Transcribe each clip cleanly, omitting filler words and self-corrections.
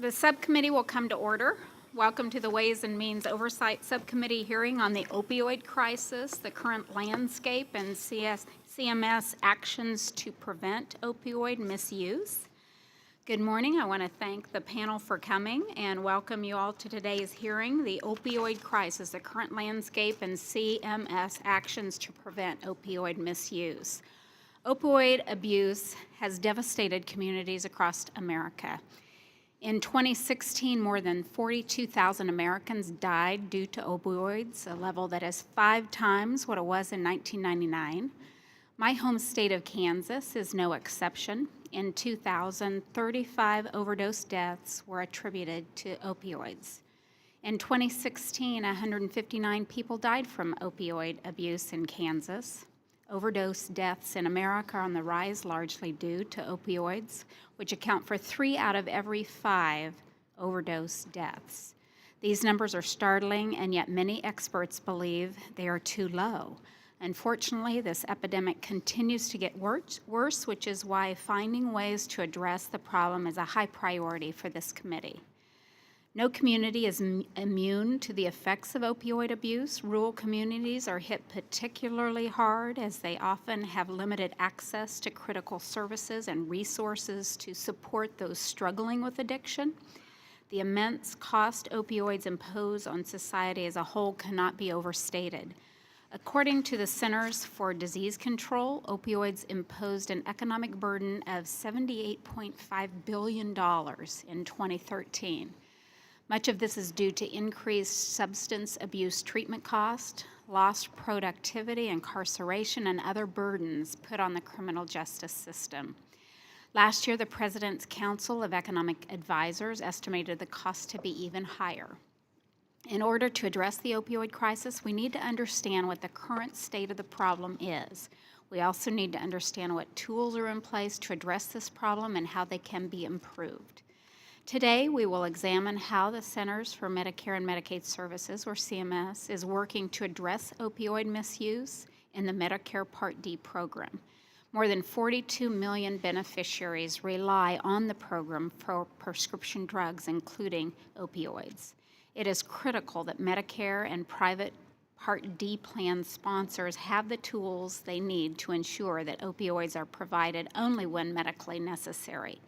The subcommittee will come to order. Welcome to the Ways and Means Oversight Subcommittee hearing on the opioid crisis, the current landscape, and CMS actions to prevent opioid misuse. Good morning. I want to thank the panel for coming and welcome you all to today's hearing, the opioid crisis, the current landscape, and CMS actions to prevent opioid misuse. Opioid abuse has devastated communities across America. In 2016, more than 42,000 Americans died due to opioids, a level that is 5 times what it was in 1999. My home state of Kansas is no exception. In 2000, 35 overdose deaths were attributed to opioids. In 2016, 159 people died from opioid abuse in Kansas. Overdose deaths in America are on the rise, largely due to opioids, which account for 3 out of every 5 overdose deaths. These numbers are startling, and yet many experts believe they are too low. Unfortunately, this epidemic continues to get worse, which is why finding ways to address the problem is a high priority for this committee. No community is immune to the effects of opioid abuse. Rural communities are hit particularly hard as they often have limited access to critical services and resources to support those struggling with addiction. The immense cost opioids impose on society as a whole cannot be overstated. According to the Centers for Disease Control, opioids imposed an economic burden of $78.5 billion in 2013. Much of this is due to increased substance abuse treatment cost, lost productivity, incarceration, and other burdens put on the criminal justice system. Last year, the President's Council of Economic Advisors estimated the cost to be even higher. In order to address the opioid crisis, we need to understand what the current state of the problem is. We also need to understand what tools are in place to address this problem and how they can be improved. Today, we will examine how the Centers for Medicare and Medicaid Services, or CMS, is working to address opioid misuse in the Medicare Part D program. More than 42 million beneficiaries rely on the program for prescription drugs, including opioids. It is critical that Medicare and private Part D plan sponsors have the tools they need to ensure that opioids are provided only when medically necessary.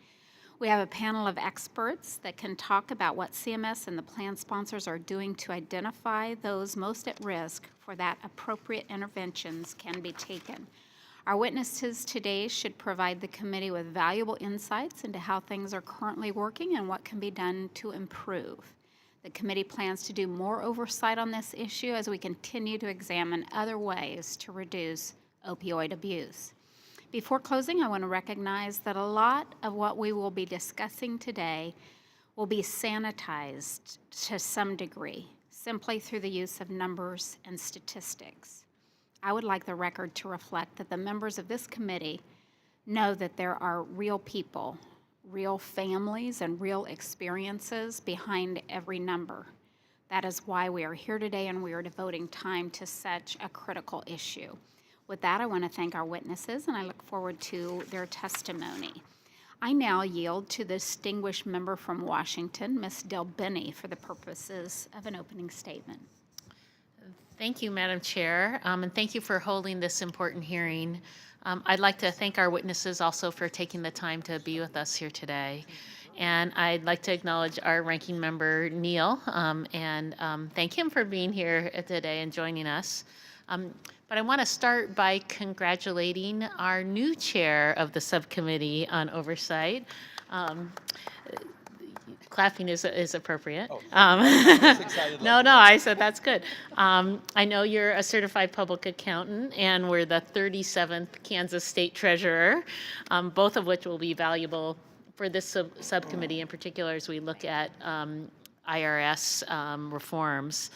We have a panel of experts that can talk about what CMS and the plan sponsors are doing to identify those most at risk for that appropriate interventions can be taken. Our witnesses today should provide the committee with valuable insights into how things are currently working and what can be done to improve. The committee plans to do more oversight on this issue as we continue to examine other ways to reduce opioid abuse. Before closing, I want to recognize that a lot of what we will be discussing today will be sanitized to some degree, simply through the use of numbers and statistics. I would like the record to reflect that the members of this committee know that there are real people, real families, and real experiences behind every number. That is why we are here today and we are devoting time to such a critical issue. With that, I want to thank our witnesses, and I look forward to their testimony. I now yield to the distinguished member from Washington, Ms. Del Benny, for the purposes of an opening statement. Thank you, Madam Chair, and thank you for holding this important hearing. I'd like to thank our witnesses also for taking the time to be with us here today. And I'd like to acknowledge our ranking member, Neil, and thank him for being here today and joining us. But I want to start by congratulating our new chair of the subcommittee on oversight. Clapping is appropriate. No, I said that's good. I know you're a certified public accountant, and we're the 37th Kansas State Treasurer, both of which will be valuable for this subcommittee in particular as we look at IRS reforms.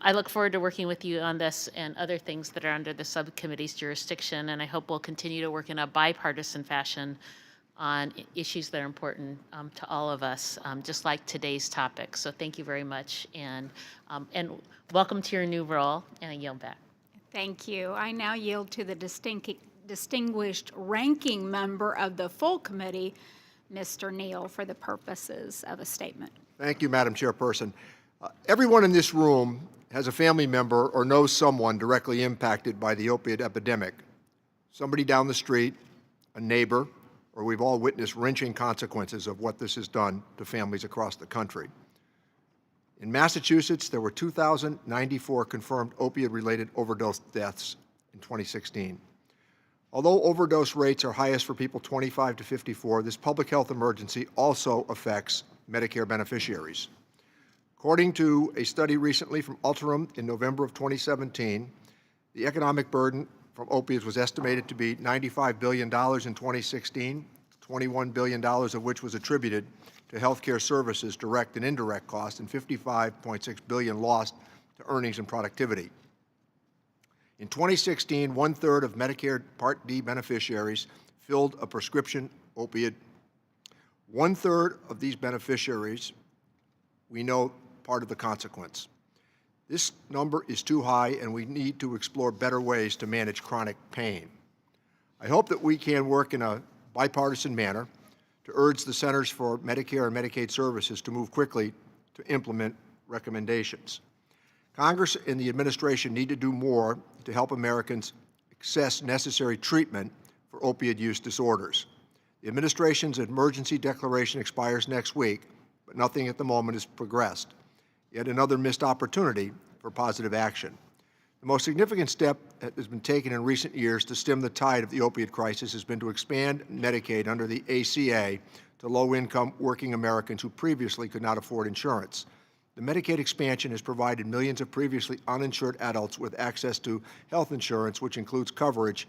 I look forward to working with you on this and other things that are under the subcommittee's jurisdiction, and I hope we'll continue to work in a bipartisan fashion on issues that are important to all of us, just like today's topic. So thank you very much, and welcome to your new role, and I yield back. Thank you. I now yield to the distinguished ranking member of the full committee, Mr. Neal for the purposes of a statement. Thank you, Madam Chairperson. Everyone in this room has a family member or knows someone directly impacted by the opioid epidemic. Somebody down the street, a neighbor, or we've all witnessed wrenching consequences of what this has done to families across the country. In Massachusetts, there were 2,094 confirmed opioid-related overdose deaths in 2016. Although overdose rates are highest for people 25 to 54, this public health emergency also affects Medicare beneficiaries. According to a study recently from Ultram in November of 2017, the economic burden from opiates was estimated to be $95 billion in 2016, $21 billion of which was attributed to healthcare services, direct and indirect costs, and $55.6 billion lost to earnings and productivity. In 2016, 1/3 of Medicare Part D beneficiaries filled a prescription opiate. 1/3 of these beneficiaries, we know part of the consequence. This number is too high, and we need to explore better ways to manage chronic pain. I hope that we can work in a bipartisan manner to urge the Centers for Medicare and Medicaid Services to move quickly to implement recommendations. Congress and the administration need to do more to help Americans access necessary treatment for opioid use disorders. The administration's emergency declaration expires next week, but nothing at the moment has progressed. Yet another missed opportunity for positive action. The most significant step that has been taken in recent years to stem the tide of the opioid crisis has been to expand Medicaid under the ACA to low-income working Americans who previously could not afford insurance. The Medicaid expansion has provided millions of previously uninsured adults with access to health insurance, which includes coverage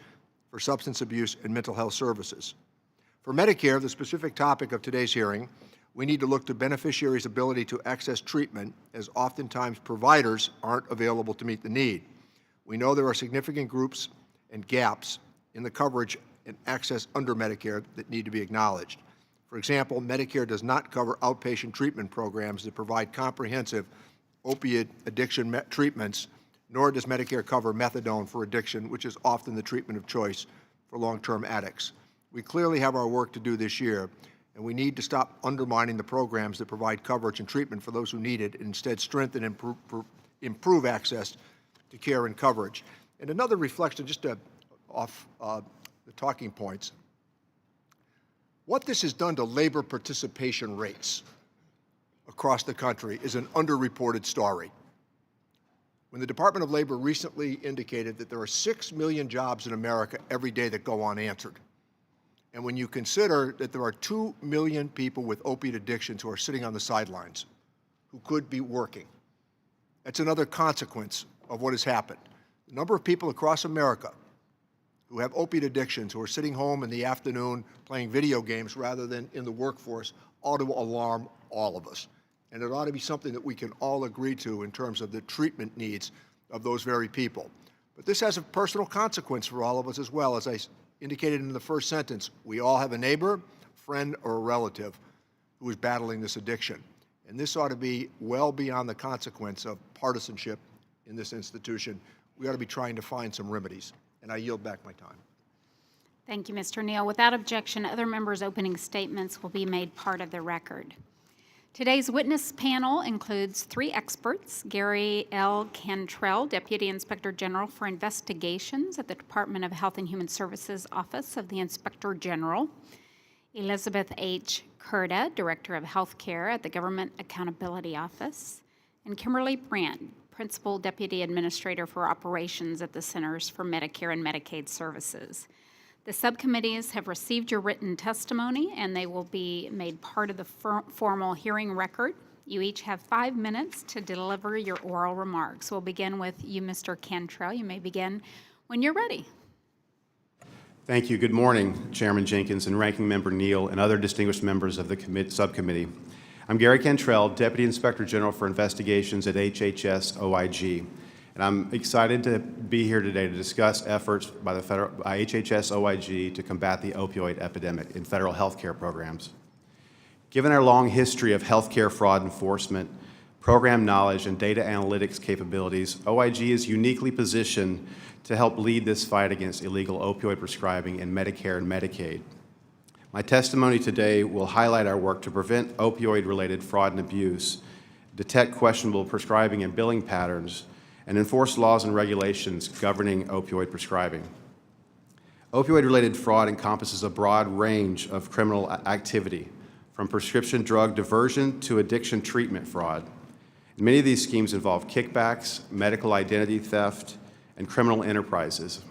for substance abuse and mental health services. For Medicare, the specific topic of today's hearing, we need to look to beneficiaries' ability to access treatment, as oftentimes providers aren't available to meet the need. We know there are significant groups and gaps in the coverage and access under Medicare that need to be acknowledged. For example, Medicare does not cover outpatient treatment programs that provide comprehensive opiate addiction treatments, nor does Medicare cover methadone for addiction, which is often the treatment of choice for long-term addicts. We clearly have our work to do this year, and we need to stop undermining the programs that provide coverage and treatment for those who need it, and instead strengthen and improve access to care and coverage. And another reflection, just off the talking points, what this has done to labor participation rates across the country is an underreported story. When the Department of Labor recently indicated that there are 6 million jobs in America every day that go unanswered, and when you consider that there are 2 million people with opiate addictions who are sitting on the sidelines, who could be working, that's another consequence of what has happened. The number of people across America who have opiate addictions, who are sitting home in the afternoon playing video games rather than in the workforce, ought to alarm all of us. And it ought to be something that we can all agree to in terms of the treatment needs of those very people. But this has a personal consequence for all of us as well. As I indicated in the first sentence, we all have a neighbor, friend, or a relative who is battling this addiction. And this ought to be well beyond the consequence of partisanship in this institution. We ought to be trying to find some remedies. And I yield back my time. Thank you, Mr. Neal. Without objection, other members' opening statements will be made part of the record. Today's witness panel includes 3 experts: Gary L. Cantrell, Deputy Inspector General for Investigations at the Department of Health and Human Services Office of the Inspector General; Elizabeth H. Curda, Director of Healthcare at the Government Accountability Office; and Kimberly Brandt, Principal Deputy Administrator for Operations at the Centers for Medicare and Medicaid Services. The subcommittees have received your written testimony, and they will be made part of the formal hearing record. You each have 5 minutes to deliver your oral remarks. We'll begin with you, Mr. Cantrell. You may begin when you're ready. Thank you. Good morning, Chairman Jenkins and Ranking Member Neal and other distinguished members of the subcommittee. I'm Gary Cantrell, Deputy Inspector General for Investigations at HHS OIG, and I'm excited to be here today to discuss efforts by HHS OIG to combat the opioid epidemic in federal health care programs. Given our long history of healthcare fraud enforcement, program knowledge, and data analytics capabilities, OIG is uniquely positioned to help lead this fight against illegal opioid prescribing in Medicare and Medicaid. My testimony today will highlight our work to prevent opioid-related fraud and abuse, detect questionable prescribing and billing patterns, and enforce laws and regulations governing opioid prescribing. Opioid-related fraud encompasses a broad range of criminal activity, from prescription drug diversion to addiction treatment fraud. Many of these schemes involve kickbacks, medical identity theft, and criminal enterprises.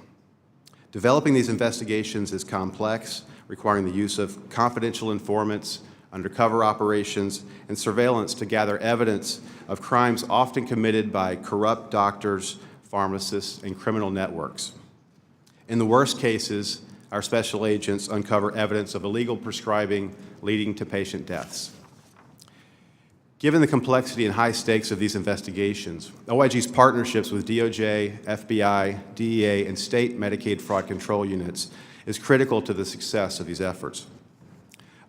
Developing these investigations is complex, requiring the use of confidential informants, undercover operations, and surveillance to gather evidence of crimes often committed by corrupt doctors, pharmacists, and criminal networks. In the worst cases, our special agents uncover evidence of illegal prescribing leading to patient deaths. Given the complexity and high stakes of these investigations, OIG's partnerships with DOJ, FBI, DEA, and state Medicaid fraud control units is critical to the success of these efforts.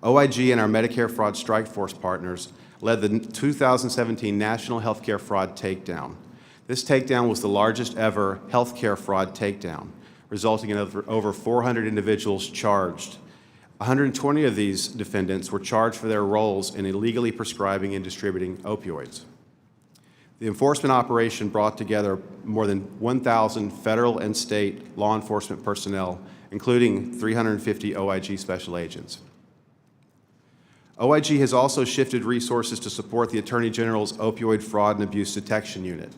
OIG and our Medicare Fraud Strike Force partners led the 2017 National Healthcare Fraud Takedown. This takedown was the largest ever healthcare fraud takedown, resulting in over 400 individuals charged. 120 of these defendants were charged for their roles in illegally prescribing and distributing opioids. The enforcement operation brought together more than 1,000 federal and state law enforcement personnel, including 350 OIG special agents. OIG has also shifted resources to support the Attorney General's Opioid Fraud and Abuse Detection Unit,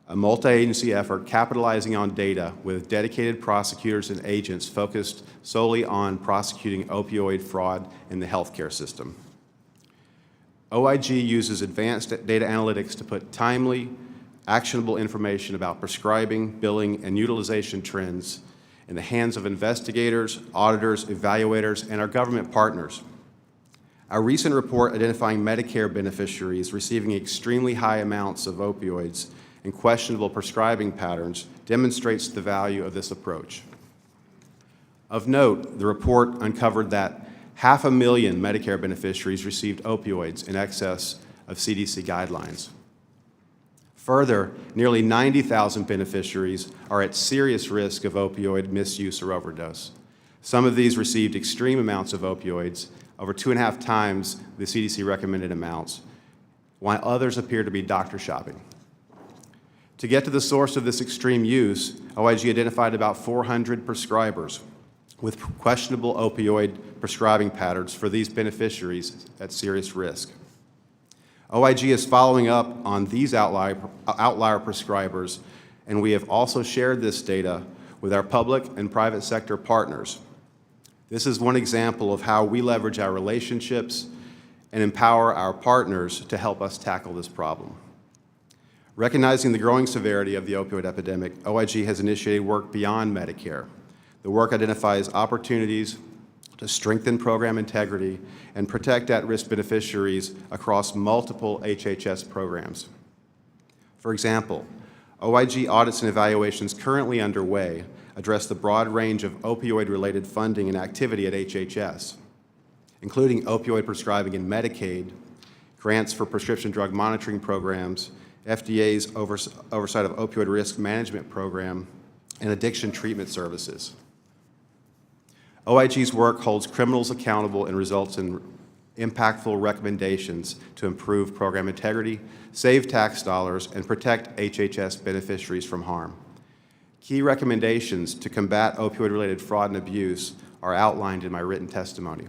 a multi-agency effort capitalizing on data with dedicated prosecutors and agents focused solely on prosecuting opioid fraud in the healthcare system. OIG uses advanced data analytics to put timely, actionable information about prescribing, billing, and utilization trends in the hands of investigators, auditors, evaluators, and our government partners. Our recent report identifying Medicare beneficiaries receiving extremely high amounts of opioids and questionable prescribing patterns demonstrates the value of this approach. Of note, the report uncovered that 500,000 Medicare beneficiaries received opioids in excess of CDC guidelines. Further, nearly 90,000 beneficiaries are at serious risk of opioid misuse or overdose. Some of these received extreme amounts of opioids, over 2.5 times the CDC recommended amounts, while others appear to be doctor shopping. To get to the source of this extreme use, OIG identified about 400 prescribers with questionable opioid prescribing patterns for these beneficiaries at serious risk. OIG is following up on these outlier prescribers, and we have also shared this data with our public and private sector partners. This is one example of how we leverage our relationships and empower our partners to help us tackle this problem. Recognizing the growing severity of the opioid epidemic, OIG has initiated work beyond Medicare. The work identifies opportunities to strengthen program integrity and protect at-risk beneficiaries across multiple HHS programs. For example, OIG audits and evaluations currently underway address the broad range of opioid-related funding and activity at HHS, including opioid prescribing in Medicaid, grants for prescription drug monitoring programs, FDA's oversight of opioid risk management program, and addiction treatment services. OIG's work holds criminals accountable and results in impactful recommendations to improve program integrity, save tax dollars, and protect HHS beneficiaries from harm. Key recommendations to combat opioid-related fraud and abuse are outlined in my written testimony.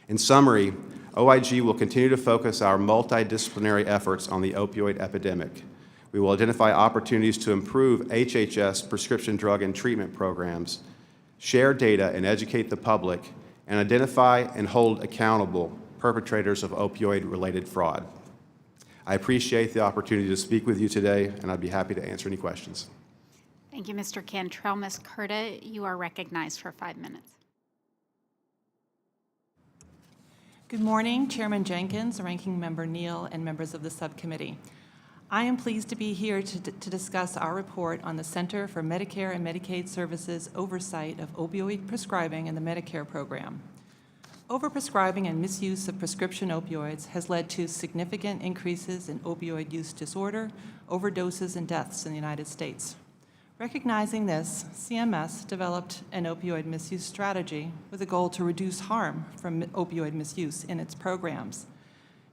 In summary, OIG will continue to focus our multidisciplinary efforts on the opioid epidemic. We will identify opportunities to improve HHS prescription drug and treatment programs, share data and educate the public, and identify and hold accountable perpetrators of opioid-related fraud. I appreciate the opportunity to speak with you today, and I'd be happy to answer any questions. Thank you, Mr. Cantrell. Ms. Curta, you are recognized for 5 minutes. Good morning, Chairman Jenkins, Ranking Member Neal, and members of the subcommittee. I am pleased to be here to discuss our report on the Center for Medicare and Medicaid Services oversight of opioid prescribing in the Medicare program. Overprescribing and misuse of prescription opioids has led to significant increases in opioid use disorder, overdoses, and deaths in the United States. Recognizing this, CMS developed an opioid misuse strategy with a goal to reduce harm from opioid misuse in its programs.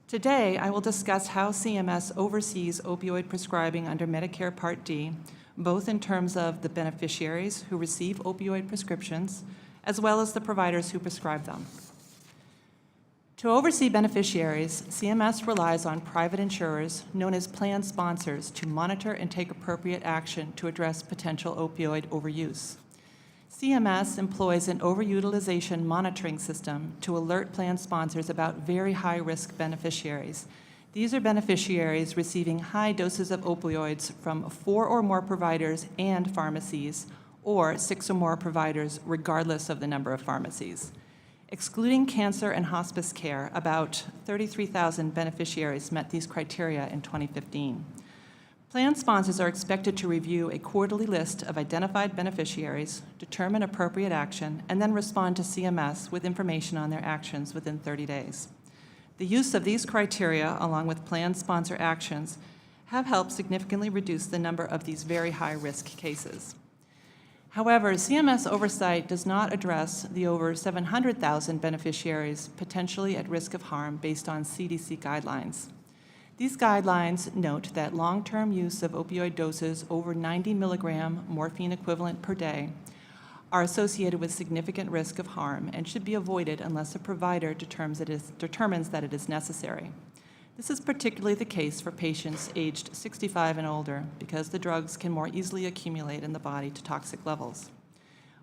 Today, I will discuss how CMS oversees opioid prescribing under Medicare Part D, both in terms of the beneficiaries who receive opioid prescriptions, as well as the providers who prescribe them. To oversee beneficiaries, CMS relies on private insurers, known as plan sponsors, to monitor and take appropriate action to address potential opioid overuse. CMS employs an overutilization monitoring system to alert plan sponsors about very high-risk beneficiaries. These are beneficiaries receiving high doses of opioids from 4 or more providers and pharmacies, or 6 or more providers, regardless of the number of pharmacies. Excluding cancer and hospice care, about 33,000 beneficiaries met these criteria in 2015. Plan sponsors are expected to review a quarterly list of identified beneficiaries, determine appropriate action, and then respond to CMS with information on their actions within 30 days. The use of these criteria, along with plan sponsor actions, have helped significantly reduce the number of these very high-risk cases. However, CMS oversight does not address the over 700,000 beneficiaries potentially at risk of harm based on CDC guidelines. These guidelines note that long-term use of opioid doses over 90 milligram morphine equivalent per day are associated with significant risk of harm and should be avoided unless a provider determines that it is necessary. This is particularly the case for patients aged 65 and older because the drugs can more easily accumulate in the body to toxic levels.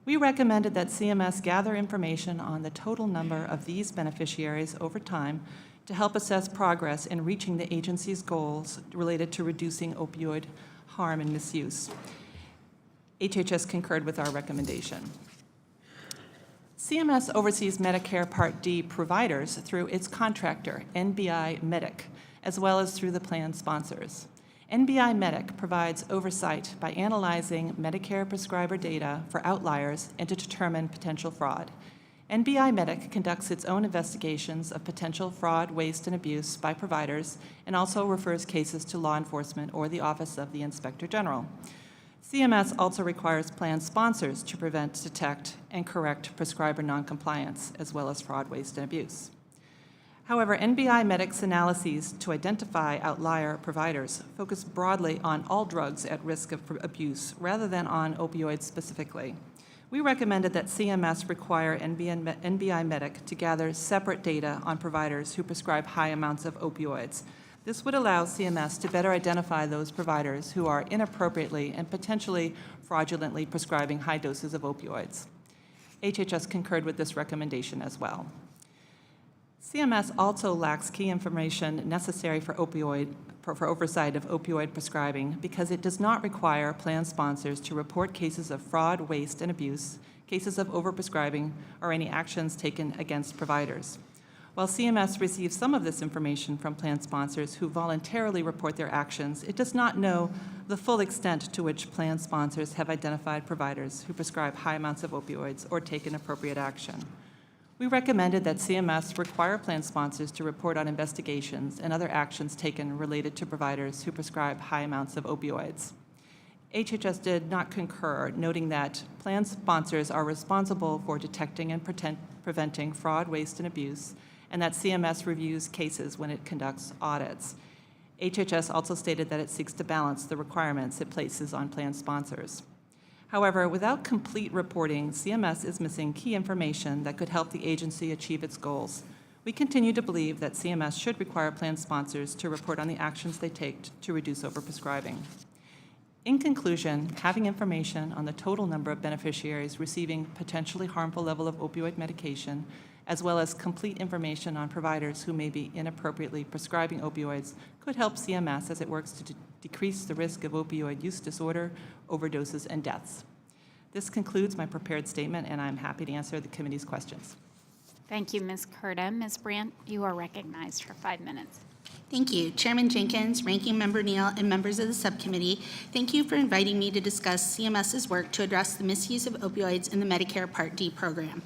We recommended that CMS gather information on the total number of these beneficiaries over time to help assess progress in reaching the agency's goals related to reducing opioid harm and misuse. HHS concurred with our recommendation. CMS oversees Medicare Part D providers through its contractor, NBI Medic, as well as through the plan sponsors. NBI Medic provides oversight by analyzing Medicare prescriber data for outliers and to determine potential fraud. NBI Medic conducts its own investigations of potential fraud, waste, and abuse by providers and also refers cases to law enforcement or the Office of the Inspector General. CMS also requires plan sponsors to prevent, detect, and correct prescriber noncompliance, as well as fraud, waste, and abuse. However, NBI Medic's analyses to identify outlier providers focus broadly on all drugs at risk of abuse rather than on opioids specifically. We recommended that CMS require NBI Medic to gather separate data on providers who prescribe high amounts of opioids. This would allow CMS to better identify those providers who are inappropriately and potentially fraudulently prescribing high doses of opioids. HHS concurred with this recommendation as well. CMS also lacks key information necessary for oversight of opioid prescribing because it does not require plan sponsors to report cases of fraud, waste, and abuse, cases of overprescribing, or any actions taken against providers. While CMS receives some of this information from plan sponsors who voluntarily report their actions, it does not know the full extent to which plan sponsors have identified providers who prescribe high amounts of opioids or taken appropriate action. We recommended that CMS require plan sponsors to report on investigations and other actions taken related to providers who prescribe high amounts of opioids. HHS did not concur, noting that plan sponsors are responsible for detecting and preventing fraud, waste, and abuse, and that CMS reviews cases when it conducts audits. HHS also stated that it seeks to balance the requirements it places on plan sponsors. However, without complete reporting, CMS is missing key information that could help the agency achieve its goals. We continue to believe that CMS should require plan sponsors to report on the actions they take to reduce overprescribing. In conclusion, having information on the total number of beneficiaries receiving potentially harmful level of opioid medication, as well as complete information on providers who may be inappropriately prescribing opioids, could help CMS as it works to decrease the risk of opioid use disorder, overdoses, and deaths. This concludes my prepared statement, and I'm happy to answer the committee's questions. Thank you, Ms. Curda. Ms. Brandt, you are recognized for 5 minutes. Thank you. Chairman Jenkins, Ranking Member Neal, and members of the subcommittee, thank you for inviting me to discuss CMS's work to address the misuse of opioids in the Medicare Part D program.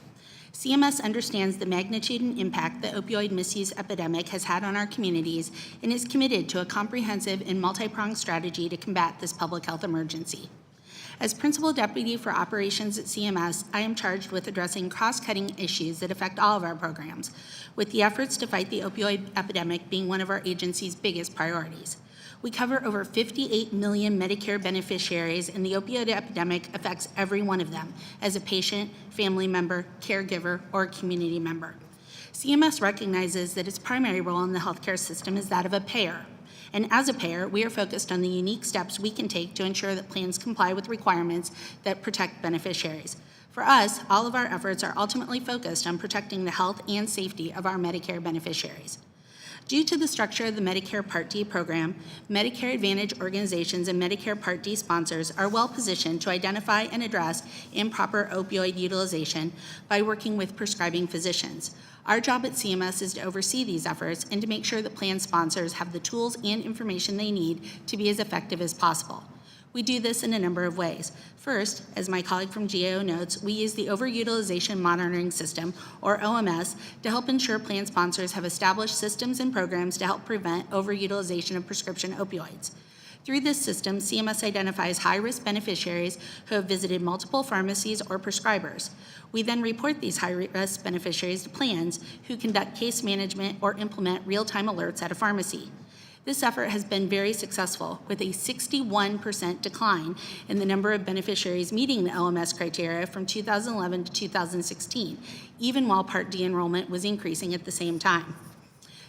CMS understands the magnitude and impact the opioid misuse epidemic has had on our communities and is committed to a comprehensive and multi-pronged strategy to combat this public health emergency. As Principal Deputy for Operations at CMS, I am charged with addressing cross-cutting issues that affect all of our programs, with the efforts to fight the opioid epidemic being one of our agency's biggest priorities. We cover over 58 million Medicare beneficiaries, and the opioid epidemic affects every one of them as a patient, family member, caregiver, or community member. CMS recognizes that its primary role in the healthcare system is that of a payer. And as a payer, we are focused on the unique steps we can take to ensure that plans comply with requirements that protect beneficiaries. For us, all of our efforts are ultimately focused on protecting the health and safety of our Medicare beneficiaries. Due to the structure of the Medicare Part D program, Medicare Advantage organizations and Medicare Part D sponsors are well positioned to identify and address improper opioid utilization by working with prescribing physicians. Our job at CMS is to oversee these efforts and to make sure that plan sponsors have the tools and information they need to be as effective as possible. We do this in a number of ways. First, as my colleague from GAO notes, we use the Overutilization Monitoring System, or OMS, to help ensure plan sponsors have established systems and programs to help prevent overutilization of prescription opioids. Through this system, CMS identifies high-risk beneficiaries who have visited multiple pharmacies or prescribers. We then report these high-risk beneficiaries to plans who conduct case management or implement real-time alerts at a pharmacy. This effort has been very successful, with a 61% decline in the number of beneficiaries meeting the OMS criteria from 2011 to 2016, even while Part D enrollment was increasing at the same time.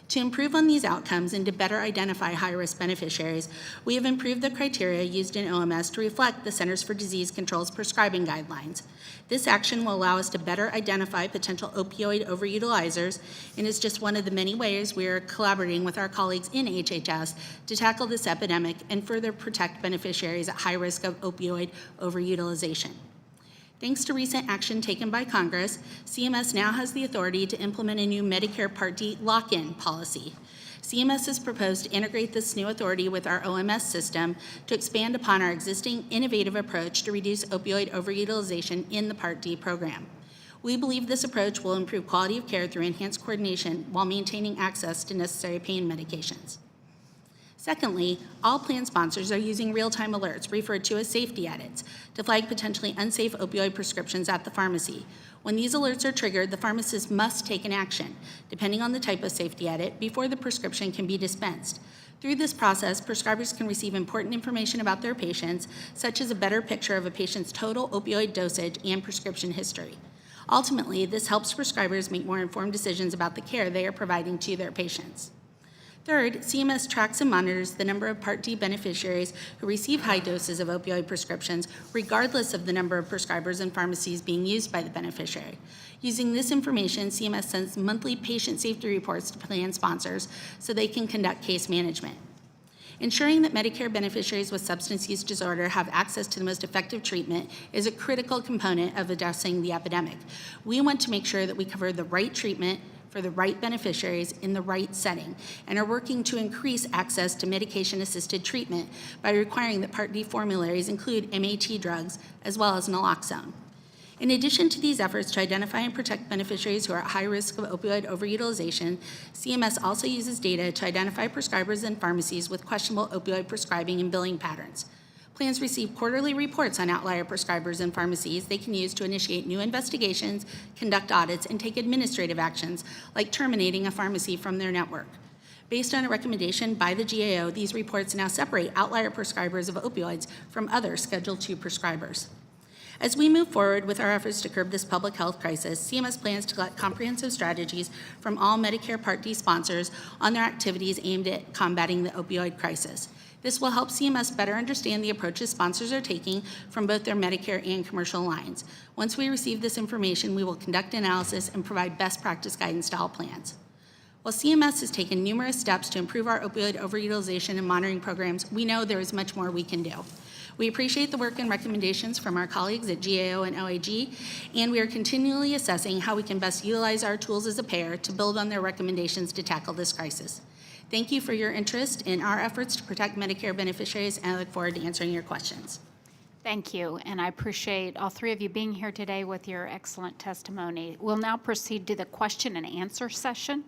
To improve on these outcomes and to better identify high-risk beneficiaries, we have improved the criteria used in OMS to reflect the Centers for Disease Control's prescribing guidelines. This action will allow us to better identify potential opioid overutilizers and is just one of the many ways we are collaborating with our colleagues in HHS to tackle this epidemic and further protect beneficiaries at high risk of opioid overutilization. Thanks to recent action taken by Congress, CMS now has the authority to implement a new Medicare Part D lock-in policy. CMS has proposed to integrate this new authority with our OMS system to expand upon our existing innovative approach to reduce opioid overutilization in the Part D program. We believe this approach will improve quality of care through enhanced coordination while maintaining access to necessary pain medications. Secondly, all plan sponsors are using real-time alerts, referred to as safety edits, to flag potentially unsafe opioid prescriptions at the pharmacy. When these alerts are triggered, the pharmacist must take an action, depending on the type of safety edit, before the prescription can be dispensed. Through this process, prescribers can receive important information about their patients, such as a better picture of a patient's total opioid dosage and prescription history. Ultimately, this helps prescribers make more informed decisions about the care they are providing to their patients. Third, CMS tracks and monitors the number of Part D beneficiaries who receive high doses of opioid prescriptions, regardless of the number of prescribers and pharmacies being used by the beneficiary. Using this information, CMS sends monthly patient safety reports to plan sponsors so they can conduct case management. Ensuring that Medicare beneficiaries with substance use disorder have access to the most effective treatment is a critical component of addressing the epidemic. We want to make sure that we cover the right treatment for the right beneficiaries in the right setting, and are working to increase access to medication-assisted treatment by requiring that Part D formularies include MAT drugs as well as naloxone. In addition to these efforts to identify and protect beneficiaries who are at high risk of opioid overutilization, CMS also uses data to identify prescribers and pharmacies with questionable opioid prescribing and billing patterns. Plans receive quarterly reports on outlier prescribers and pharmacies they can use to initiate new investigations, conduct audits, and take administrative actions, like terminating a pharmacy from their network. Based on a recommendation by the GAO, these reports now separate outlier prescribers of opioids from other Schedule II prescribers. As we move forward with our efforts to curb this public health crisis, CMS plans to collect comprehensive strategies from all Medicare Part D sponsors on their activities aimed at combating the opioid crisis. This will help CMS better understand the approaches sponsors are taking from both their Medicare and commercial lines. Once we receive this information, we will conduct analysis and provide best practice guidance to all plans. While CMS has taken numerous steps to improve our opioid overutilization and monitoring programs, we know there is much more we can do. We appreciate the work and recommendations from our colleagues at GAO and OAG, and we are continually assessing how we can best utilize our tools as a payer to build on their recommendations to tackle this crisis. Thank you for your interest in our efforts to protect Medicare beneficiaries, and I look forward to answering your questions. Thank you, and I appreciate all three of you being here today with your excellent testimony. We'll now proceed to the question and answer session.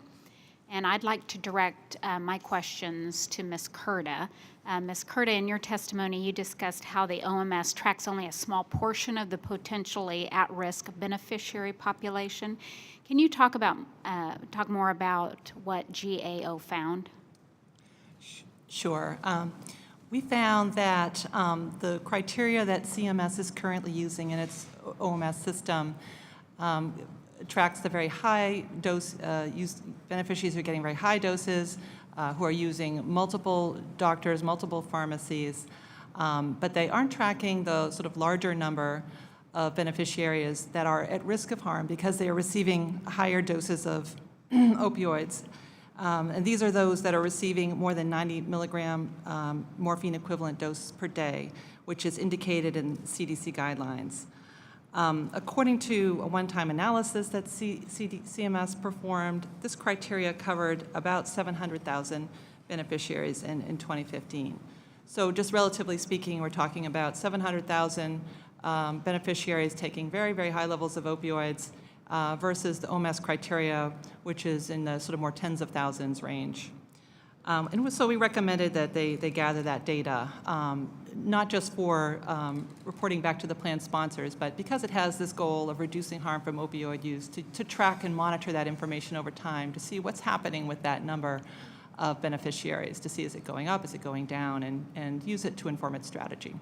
And I'd like to direct my questions to Ms. Curda. Ms. Curda, in your testimony, you discussed how the OMS tracks only a small portion of the potentially at-risk beneficiary population. Can you talk more about what GAO found? Sure. We found that the criteria that CMS is currently using in its OMS system tracks the very high dose beneficiaries who are getting very high doses, who are using multiple doctors, multiple pharmacies, but they aren't tracking the sort of larger number of beneficiaries that are at risk of harm because they are receiving higher doses of opioids. And these are those that are receiving more than 90 milligram morphine equivalent dose per day, which is indicated in CDC guidelines. According to a one-time analysis that CMS performed, this criteria covered about 700,000 beneficiaries in 2015. So just relatively speaking, we're talking about 700,000 beneficiaries taking very, very high levels of opioids versus the OMS criteria, which is in the sort of more tens of thousands range. And so we recommended that they gather that data, not just for reporting back to the plan sponsors, but because it has this goal of reducing harm from opioid use, to track and monitor that information over time to see what's happening with that number of beneficiaries, to see is it going up, is it going down, and use it to inform its strategy.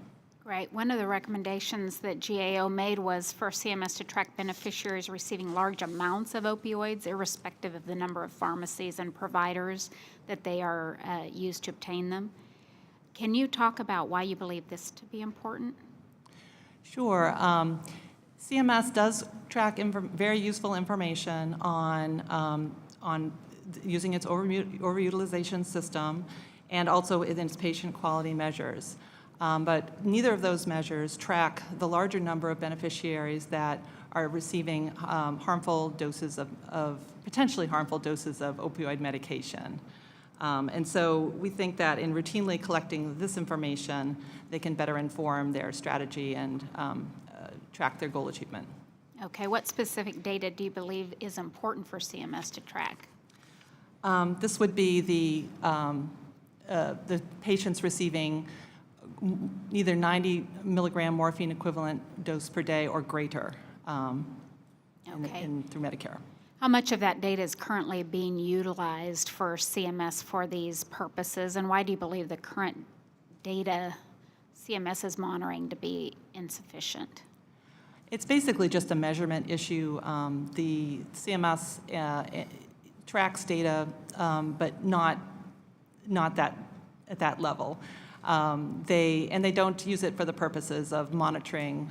Right. One of the recommendations that GAO made was for CMS to track beneficiaries receiving large amounts of opioids, irrespective of the number of pharmacies and providers that they are used to obtain them. Can you talk about why you believe this to be important? Sure. CMS does track very useful information on using its overutilization system and also in its patient quality measures. But neither of those measures track the larger number of beneficiaries that are receiving harmful doses potentially harmful doses of opioid medication. And so we think that in routinely collecting this information, they can better inform their strategy and track their goal achievement. Okay, what specific data do you believe is important for CMS to track? This would be the patients receiving either 90 milligram morphine equivalent dose per day or greater through Medicare. How much of that data is currently being utilized for CMS for these purposes, and why do you believe the current data CMS is monitoring to be insufficient? It's basically just a measurement issue. The CMS tracks data, but not that at that level. They don't use it for the purposes of monitoring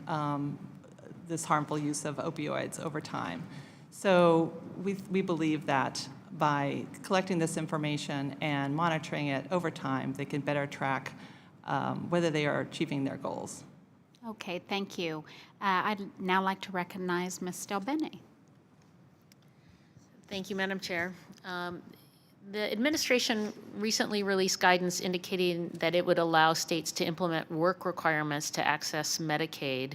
this harmful use of opioids over time. So we believe that by collecting this information and monitoring it over time, they can better track whether they are achieving their goals. Okay, thank you. I'd now like to recognize Ms. Delbene. Thank you, Madam Chair. The administration recently released guidance indicating that it would allow states to implement work requirements to access Medicaid.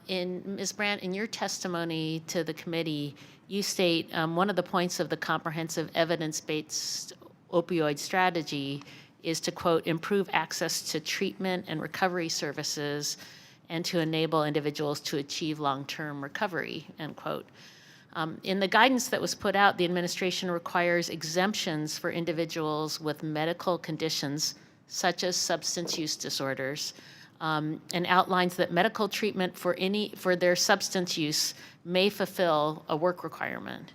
Ms. Brandt, in your testimony to the committee, you state one of the points of the comprehensive evidence-based opioid strategy is to, quote, improve access to treatment and recovery services and to enable individuals to achieve long-term recovery, end quote. In the guidance that was put out, the administration requires exemptions for individuals with medical conditions such as substance use disorders, and outlines that medical treatment for their substance use may fulfill a work requirement.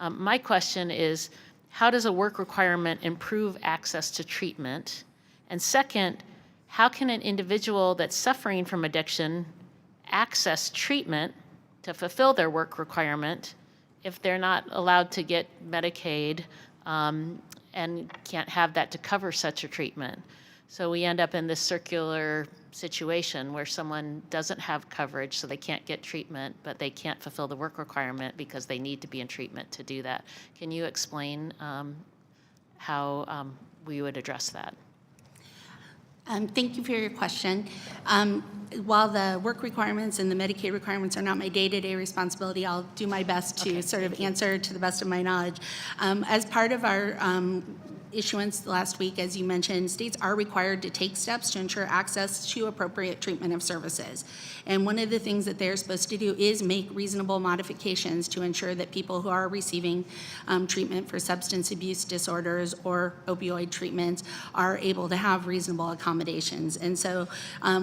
My question is, how does a work requirement improve access to treatment? And second, how can an individual that's suffering from addiction access treatment to fulfill their work requirement if they're not allowed to get Medicaid and can't have that to cover such a treatment? So we end up in this circular situation where someone doesn't have coverage, so they can't get treatment, but they can't fulfill the work requirement because they need to be in treatment to do that. Can you explain how we would address that? Thank you for your question. While the work requirements and the Medicaid requirements are not my day-to-day responsibility, I'll do my best to sort of answer to the best of my knowledge. As part of our issuance last week, as you mentioned, states are required to take steps to ensure access to appropriate treatment of services. And one of the things that they're supposed to do is make reasonable modifications to ensure that people who are receiving treatment for substance abuse disorders or opioid treatments are able to have reasonable accommodations. And so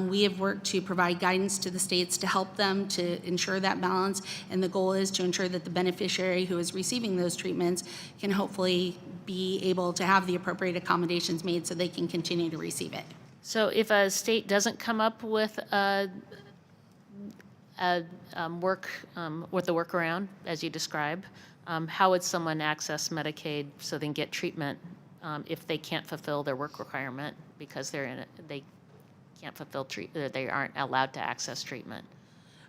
we have worked to provide guidance to the states to help them to ensure that balance. And the goal is to ensure that the beneficiary who is receiving those treatments can hopefully be able to have the appropriate accommodations made so they can continue to receive it. So if a state doesn't come up with a workaround, as you describe, how would someone access Medicaid so they can get treatment if they can't fulfill their work requirement because they can't fulfill they aren't allowed to access treatment?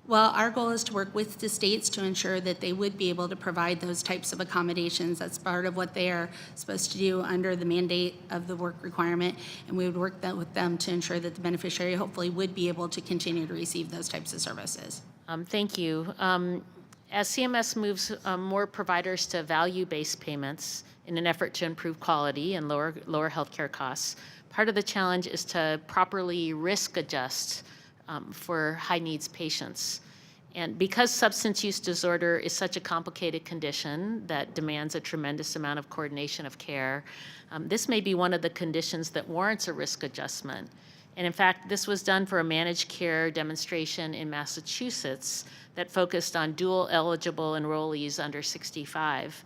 Well, our goal is to work with the states to ensure that they would be able to provide those types of accommodations. That's part of what they are supposed to do under the mandate of the work requirement, and we would work with them to ensure that the beneficiary hopefully would be able to continue to receive those types of services. Thank you. As CMS moves more providers to value-based payments in an effort to improve quality and lower healthcare costs, part of the challenge is to properly risk adjust for high needs patients. And because substance use disorder is such a complicated condition that demands a tremendous amount of coordination of care, this may be one of the conditions that warrants a risk adjustment. And in fact, this was done for a managed care demonstration in Massachusetts that focused on dual eligible enrollees under 65.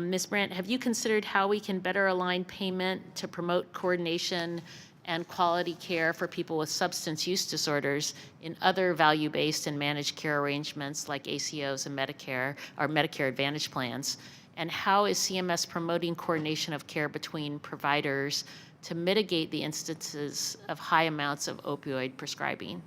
Ms. Brandt, have you considered how we can better align payment to promote coordination and quality care for people with substance use disorders in other value-based and managed care arrangements like ACOs and Medicare or Medicare Advantage plans? And how is CMS promoting coordination of care between providers to mitigate the instances of high amounts of opioid prescribing?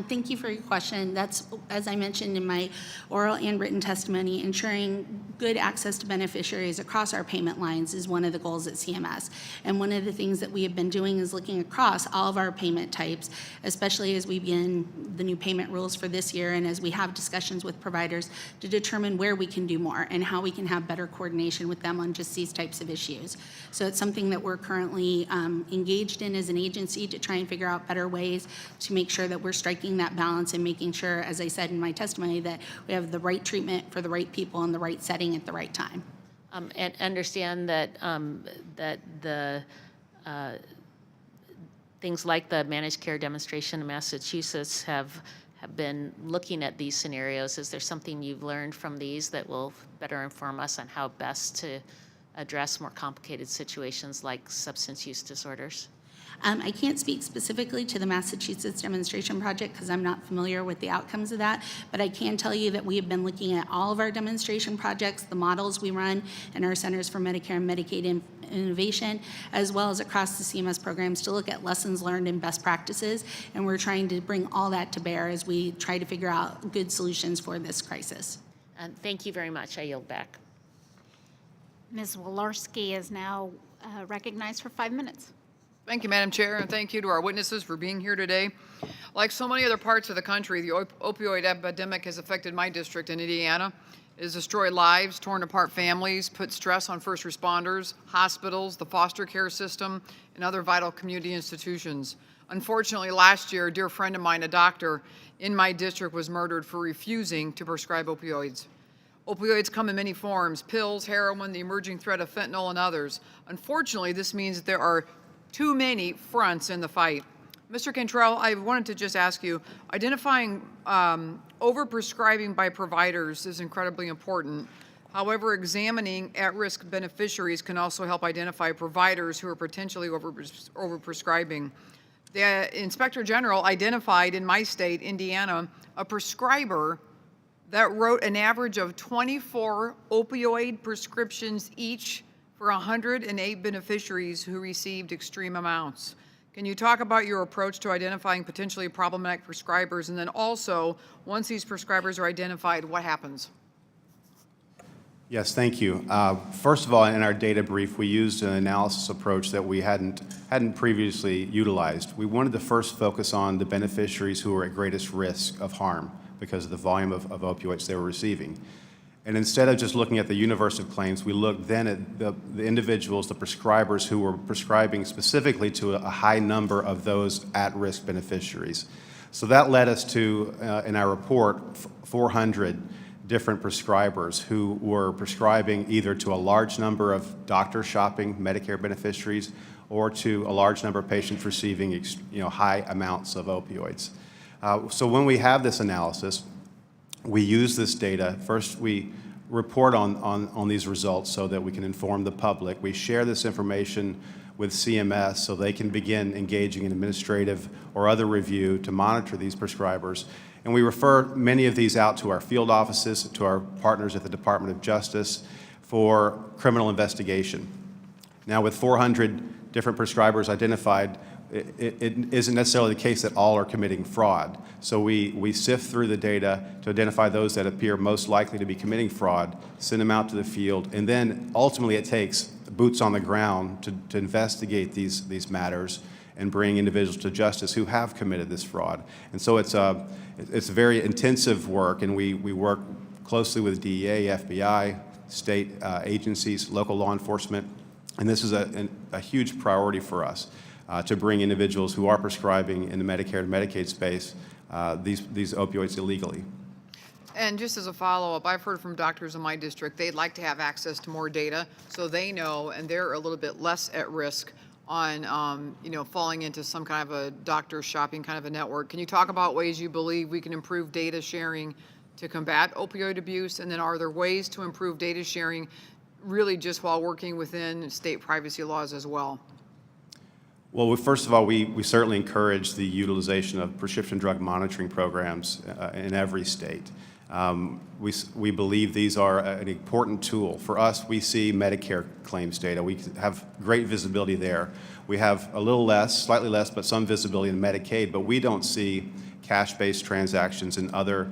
Thank you for your question. That's, as I mentioned in my oral and written testimony, ensuring good access to beneficiaries across our payment lines is one of the goals at CMS. And one of the things that we have been doing is looking across all of our payment types, especially as we begin the new payment rules for this year and as we have discussions with providers to determine where we can do more and how we can have better coordination with them on just these types of issues. So it's something that we're currently engaged in as an agency to try and figure out better ways to make sure that we're striking that balance and making sure, as I said in my testimony, that we have the right treatment for the right people in the right setting at the right time. And understand that that the things like the managed care demonstration in Massachusetts have been looking at these scenarios. Is there something you've learned from these that will better inform us on how best to address more complicated situations like substance use disorders? I can't speak specifically to the Massachusetts demonstration project because I'm not familiar with the outcomes of that, but I can tell you that we have been looking at all of our demonstration projects, the models we run in our Centers for Medicare and Medicaid Innovation, as well as across the CMS programs to look at lessons learned and best practices, and we're trying to bring all that to bear as we try to figure out good solutions for this crisis. Thank you very much. I yield back. Ms. Walorski is now recognized for 5 minutes. Thank you, Madam Chair, and thank you to our witnesses for being here today. Like so many other parts of the country, the opioid epidemic has affected my district in Indiana. It has destroyed lives, torn apart families, put stress on first responders, hospitals, the foster care system, and other vital community institutions. Unfortunately, last year, a dear friend of mine, a doctor in my district, was murdered for refusing to prescribe opioids. Opioids come in many forms: pills, heroin, the emerging threat of fentanyl, and others. Unfortunately, this means that there are too many fronts in the fight. Mr. Cantrell, I wanted to just ask you, identifying overprescribing by providers is incredibly important. However, examining at-risk beneficiaries can also help identify providers who are potentially overprescribing. The Inspector General identified in my state, Indiana, a prescriber that wrote an average of 24 opioid prescriptions each for 108 beneficiaries who received extreme amounts. Can you talk about your approach to identifying potentially problematic prescribers, and then also, once these prescribers are identified, what happens? Yes, thank you. First of all, in our data brief, we used an analysis approach that we hadn't previously utilized. We wanted to first focus on the beneficiaries who were at greatest risk of harm because of the volume of opioids they were receiving. And instead of just looking at the universe of claims, we looked then at the individuals, the prescribers who were prescribing specifically to a high number of those at-risk beneficiaries. So that led us to, in our report, 400 different prescribers who were prescribing either to a large number of doctor shopping Medicare beneficiaries or to a large number of patients receiving high amounts of opioids. So when we have this analysis, we use this data. First, we report on these results so that we can inform the public. We share this information with CMS so they can begin engaging in administrative or other review to monitor these prescribers. And we refer many of these out to our field offices, to our partners at the Department of Justice for criminal investigation. Now, with 400 different prescribers identified, it isn't necessarily the case that all are committing fraud. So we sift through the data to identify those that appear most likely to be committing fraud, send them out to the field, and then ultimately it takes boots on the ground to investigate these matters and bring individuals to justice who have committed this fraud. And so it's very intensive work, and we work closely with DEA, FBI, state agencies, local law enforcement, and this is a huge priority for us to bring individuals who are prescribing in the Medicare and Medicaid space these opioids illegally. And just as a follow-up, I've heard from doctors in my district, they'd like to have access to more data so they know, and they're a little bit less at risk on, falling into some kind of a doctor shopping kind of a network. Can you talk about ways you believe we can improve data sharing to combat opioid abuse? And then are there ways to improve data sharing really just while working within state privacy laws as well? Well, first of all, we certainly encourage the utilization of prescription drug monitoring programs in every state. We believe these are an important tool. For us, we see Medicare claims data. We have great visibility there. We have a little less, slightly less, but some visibility in Medicaid, but we don't see cash-based transactions and other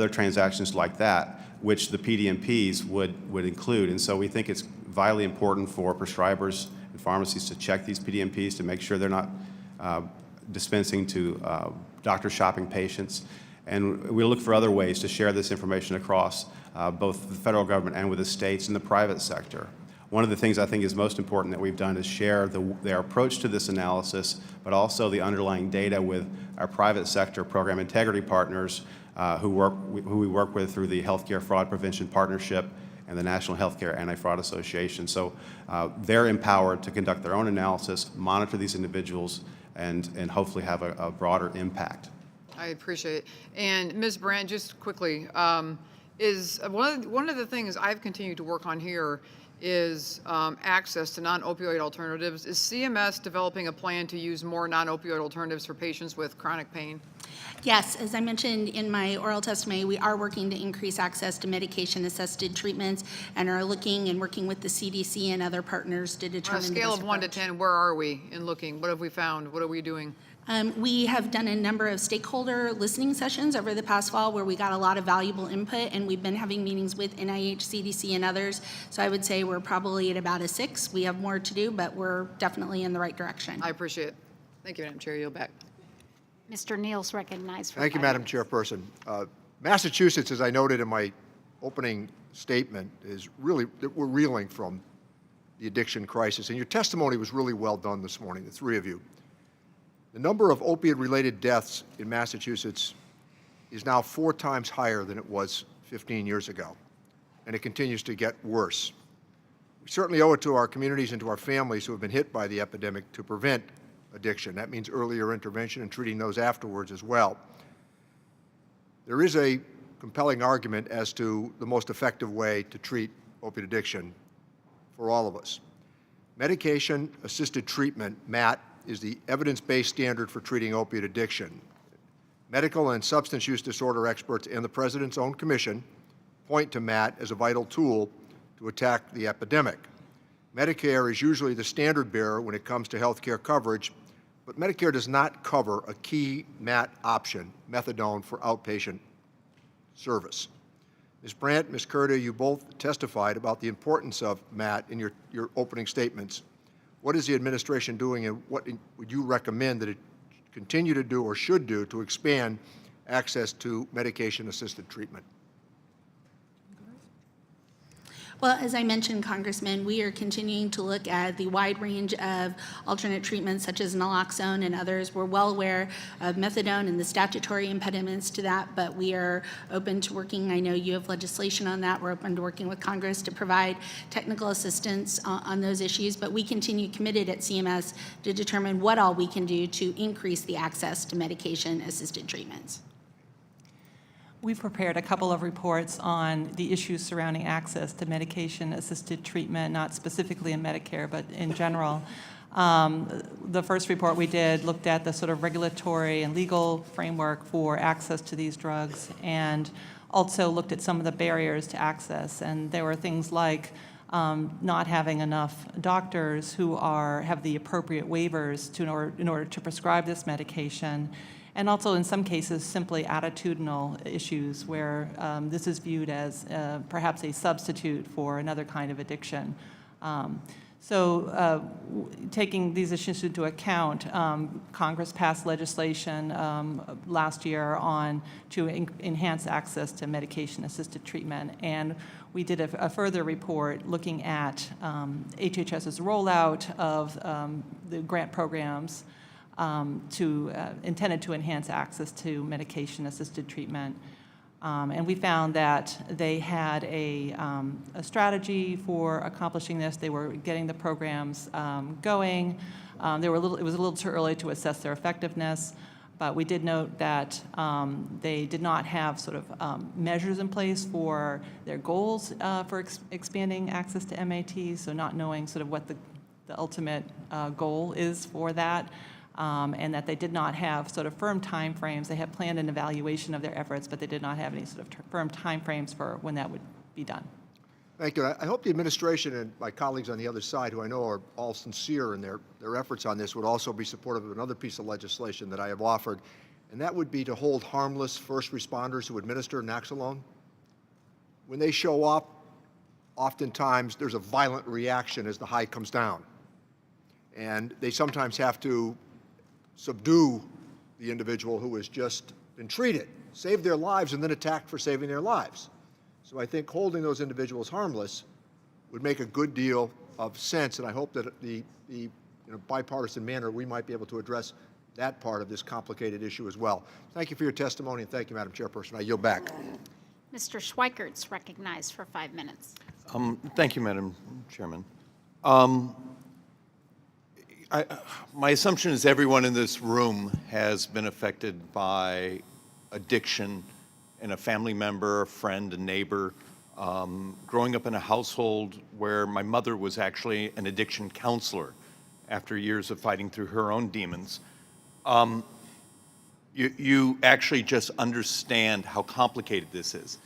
transactions like that, which the PDMPs would include. And so we think it's vitally important for prescribers and pharmacies to check these PDMPs to make sure they're not dispensing to doctor shopping patients. And we look for other ways to share this information across both the federal government and with the states and the private sector. One of the things I think is most important that we've done is share their approach to this analysis, but also the underlying data with our private sector program integrity partners who we work with through the Healthcare Fraud Prevention Partnership and the National Healthcare Anti-Fraud Association. So they're empowered to conduct their own analysis, monitor these individuals, and hopefully have a broader impact. I appreciate it. And Ms. Brandt, just quickly, is one of the things I've continued to work on here is access to non-opioid alternatives. Is CMS developing a plan to use more non-opioid alternatives for patients with chronic pain? Yes, as I mentioned in my oral testimony, we are working to increase access to medication-assisted treatments and are looking and working with the CDC and other partners to determine On a scale of 1 to 10, where are we in looking? What have we found? What are we doing? We have done a number of stakeholder listening sessions over the past fall where we got a lot of valuable input, and we've been having meetings with NIH, CDC, and others. So I would say we're probably at about a 6. We have more to do, but we're definitely in the right direction. I appreciate it. Thank you, Madam Chair. Yield back. Mr. Neal's recognized for Thank you, 5 Madam minutes. Chairperson. Massachusetts, as I noted in my opening statement, is really, we're reeling from the addiction crisis. And your testimony was really well done this morning, the three of you. The number of opiate-related deaths in Massachusetts is now 4 times higher than it was 15 years ago, and it continues to get worse. We certainly owe it to our communities and to our families who have been hit by the epidemic to prevent addiction. That means earlier intervention and treating those afterwards as well. There is a compelling argument as to the most effective way to treat opiate addiction for all of us. Medication-assisted treatment, MAT, is the evidence-based standard for treating opiate addiction. Medical and substance use disorder experts and the President's own commission point to MAT as a vital tool to attack the epidemic. Medicare is usually the standard bearer when it comes to health care coverage, but Medicare does not cover a key MAT option, methadone, for outpatient service. Ms. Brandt, Ms. Curda, you both testified about the importance of MAT in your opening statements. What is the administration doing, and what would you recommend that it continue to do or should do to expand access to medication-assisted treatment? Well, as I mentioned, Congressman, we are continuing to look at the wide range of alternate treatments such as naloxone and others. We're well aware of methadone and the statutory impediments to that, but we are open to working. I know you have legislation on that. We're open to working with Congress to provide technical assistance on those issues, but we continue committed at CMS to determine what all we can do to increase the access to medication-assisted treatments. We've prepared a couple of reports on the issues surrounding access to medication-assisted treatment, not specifically in Medicare, but in general. The first report we did looked at the sort of regulatory and legal framework for access to these drugs, and also looked at some of the barriers to access. And there were things like not having enough doctors who have the appropriate waivers in order to prescribe this medication. And also, in some cases, simply attitudinal issues where this is viewed as perhaps a substitute for another kind of addiction. Taking these issues into account, Congress passed legislation last year to enhance access to medication-assisted treatment. And we did a further report looking at HHS's rollout of the grant programs intended to enhance access to medication-assisted treatment. And we found that they had a strategy for accomplishing this. They were getting the programs going. It was a little too early to assess their effectiveness, but we did note that they did not have sort of measures in place for their goals for expanding access to MAT, so not knowing sort of what the ultimate goal is for that. And that they did not have sort of firm timeframes. They had planned an evaluation of their efforts, but they did not have any sort of firm timeframes for when that would be done. Thank you. I hope the administration and my colleagues on the other side, who I know are all sincere in their efforts on this, would also be supportive of another piece of legislation that I have offered, and that would be to hold harmless first responders who administer Naloxone. When they show up, oftentimes there's a violent reaction as the high comes down, and they sometimes have to subdue the individual who has just been treated, save their lives, and then attacked for saving their lives. So I think holding those individuals harmless would make a good deal of sense, and I hope that the bipartisan manner we might be able to address that part of this complicated issue as well. Thank you for your testimony, and thank you, Madam Chairperson. I yield back. Mr. Schweikert's recognized for 5 minutes. Thank you, Madam Chairman. My assumption is everyone in this room has been affected by addiction in a family member, a friend, a neighbor. Growing up in a household where my mother was actually an addiction counselor after years of fighting through her own demons, you actually just understand how complicated this is.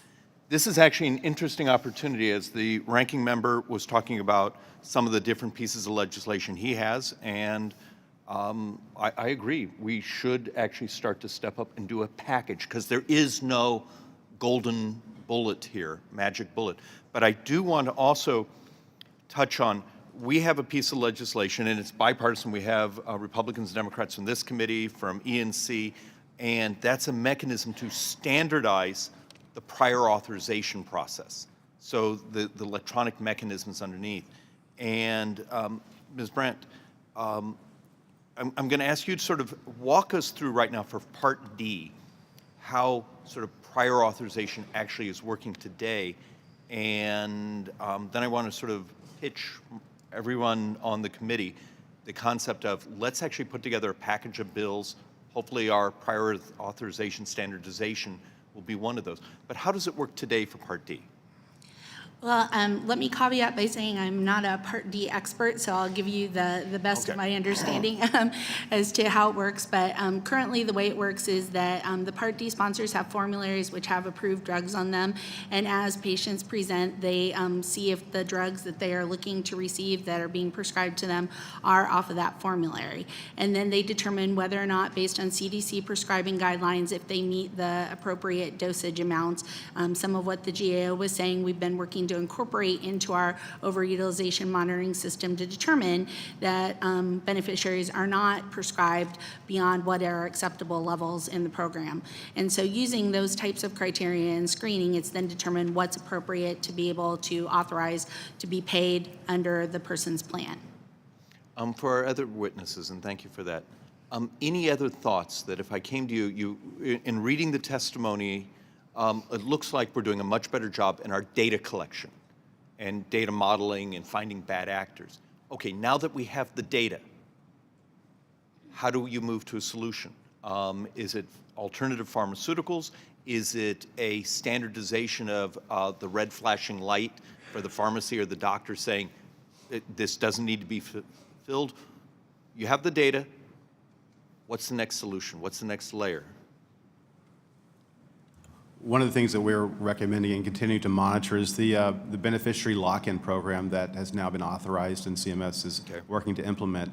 This is actually an interesting opportunity, as the ranking member was talking about some of the different pieces of legislation he has, and I agree. We should actually start to step up and do a package, because there is no golden bullet here, magic bullet. But I do want to also touch on, we have a piece of legislation, and it's bipartisan. We have Republicans and Democrats from this committee, from ENC, and that's a mechanism to standardize the prior authorization process, so the electronic mechanisms underneath. And Ms. Brandt, I'm going to ask you to sort of walk us through right now for Part D how sort of prior authorization actually is working today, and then I want to sort of pitch everyone on the committee the concept of, let's actually put together a package of bills. Hopefully our prior authorization standardization will be one of those. But how does it work today for Part D? Well, let me caveat by saying I'm not a Part D expert, so I'll give you the best of my understanding as to how it works. But currently, the way it works is that the Part D sponsors have formularies which have approved drugs on them, and as patients present, they see if the drugs that they are looking to receive that are being prescribed to them are off of that formulary. And then they determine whether or not, based on CDC prescribing guidelines, if they meet the appropriate dosage amounts. Some of what the GAO was saying, we've been working to incorporate into our overutilization monitoring system to determine that beneficiaries are not prescribed beyond what are acceptable levels in the program. And so using those types of criteria and screening, it's then determined what's appropriate to be able to authorize to be paid under the person's plan. For our other witnesses, and thank you for that, any other thoughts that if I came to you, in reading the testimony, it looks like we're doing a much better job in our data collection and data modeling and finding bad actors. Okay, now that we have the data, how do you move to a solution? Is it alternative pharmaceuticals? Is it a standardization of the red flashing light for the pharmacy or the doctor saying this doesn't need to be filled? You have the data. What's the next solution? What's the next layer? One of the things that we're recommending and continuing to monitor is the beneficiary lock-in program that has now been authorized and CMS is working to implement.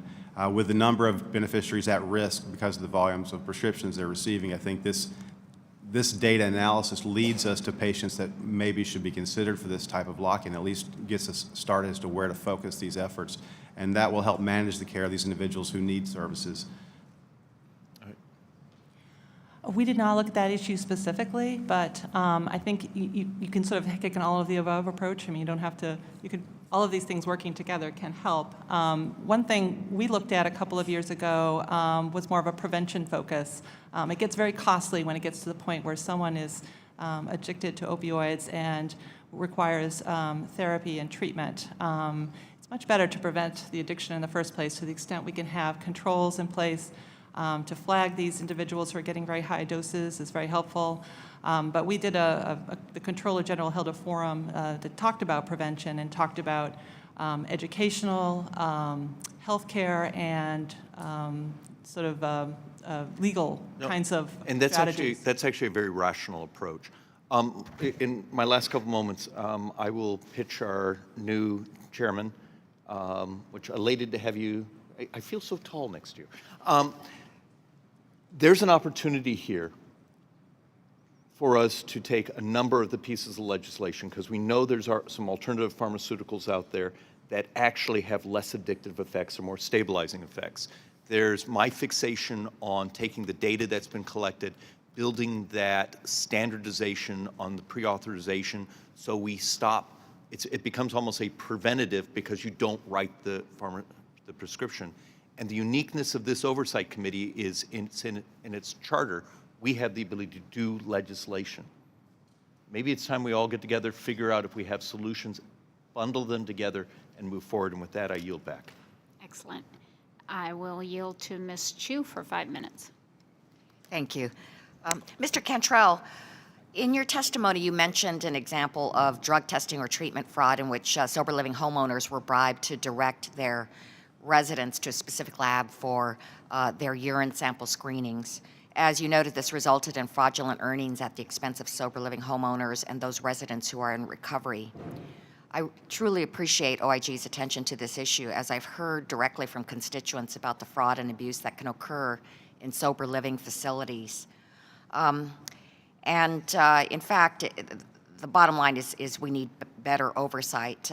With the number of beneficiaries at risk because of the volumes of prescriptions they're receiving, I think this data analysis leads us to patients that maybe should be considered for this type of lock-in, at least gets us started as to where to focus these efforts. And that will help manage the care of these individuals who need services. We did not look at that issue specifically, but I think you can sort of take an all of the above approach. I mean, you don't have to, all of these things working together can help. One thing we looked at a couple of years ago was more of a prevention focus. It gets very costly when it gets to the point where someone is addicted to opioids and requires therapy and treatment. It's much better to prevent the addiction in the first place to the extent we can have controls in place. To flag these individuals who are getting very high doses is very helpful. But we did the Comptroller General held a forum that talked about prevention and talked about educational, healthcare, and sort of legal kinds of and that's strategies. that's actually a very rational approach. In my last couple moments, I will pitch our new chairman, which elated to have you. I feel so tall next to you. There's an opportunity here for us to take a number of the pieces of legislation, because we know there's some alternative pharmaceuticals out there that actually have less addictive effects or more stabilizing effects. There's my fixation on taking the data that's been collected, building that standardization on the pre-authorization so we stop. It becomes almost a preventative because you don't write the prescription. And the uniqueness of this oversight committee is in its charter, we have the ability to do legislation. Maybe it's time we all get together, figure out if we have solutions, bundle them together, and move forward. And with that, I yield back. Excellent. I will yield to Ms. Chu for 5 minutes. Thank you. Mr. Cantrell, in your testimony, you mentioned an example of drug testing or treatment fraud in which sober living homeowners were bribed to direct their residents to a specific lab for their urine sample screenings. As you noted, this resulted in fraudulent earnings at the expense of sober living homeowners and those residents who are in recovery. I truly appreciate OIG's attention to this issue, as I've heard directly from constituents about the fraud and abuse that can occur in sober living facilities. In fact, the bottom line is we need better oversight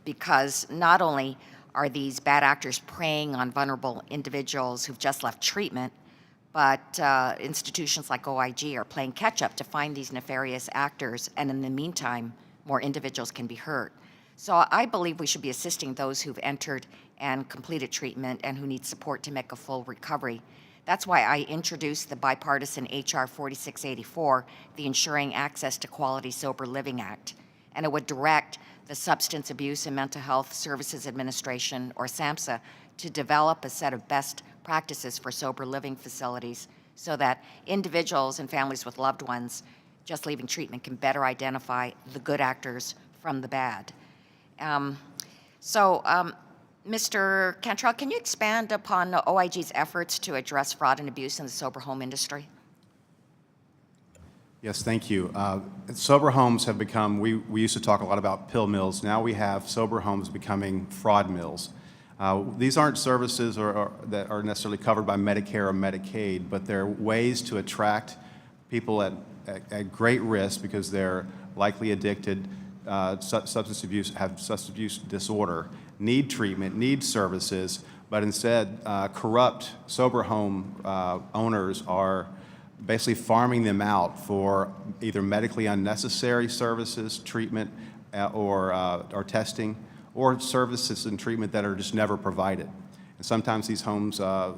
because not only are these bad actors preying on vulnerable individuals who've just left treatment, but institutions like OIG are playing catch-up to find these nefarious actors, and in the meantime, more individuals can be hurt. So I believe we should be assisting those who've entered and completed treatment and who need support to make a full recovery. That's why I introduced the bipartisan HR 4684, the Ensuring Access to Quality Sober Living Act, and it would direct the Substance Abuse and Mental Health Services Administration, or SAMHSA, to develop a set of best practices for sober living facilities so that individuals and families with loved ones just leaving treatment can better identify the good actors from the bad. Mr. Cantrell, can you expand upon OIG's efforts to address fraud and abuse in the sober home industry? Yes, thank you. Sober homes have become, we used to talk a lot about pill mills. Now we have sober homes becoming fraud mills. These aren't services that are necessarily covered by Medicare or Medicaid, but they're ways to attract people at great risk because they're likely addicted, substance abuse, have substance abuse disorder, need treatment, need services, but instead corrupt sober home owners are basically farming them out for either medically unnecessary services, treatment, or testing, or services and treatment that are just never provided. And sometimes these homes are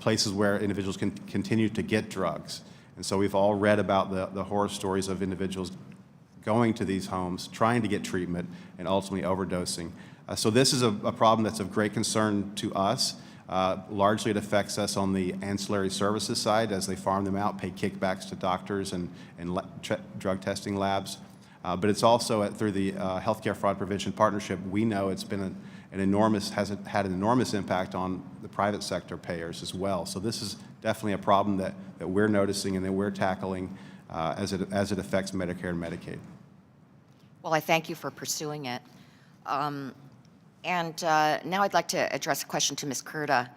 places where individuals can continue to get drugs. And so we've all read about the horror stories of individuals going to these homes, trying to get treatment, and ultimately overdosing. So this is a problem that's of great concern to us. Largely it affects us on the ancillary services side as they farm them out, pay kickbacks to doctors and drug testing labs. But it's also through the Healthcare Fraud Prevention Partnership, we know it's been has had an enormous impact on the private sector payers as well. So this is definitely a problem that we're noticing and that we're tackling as it affects Medicare and Medicaid. Well, I thank you for pursuing it. Now I'd like to address a question to Ms. Kurta.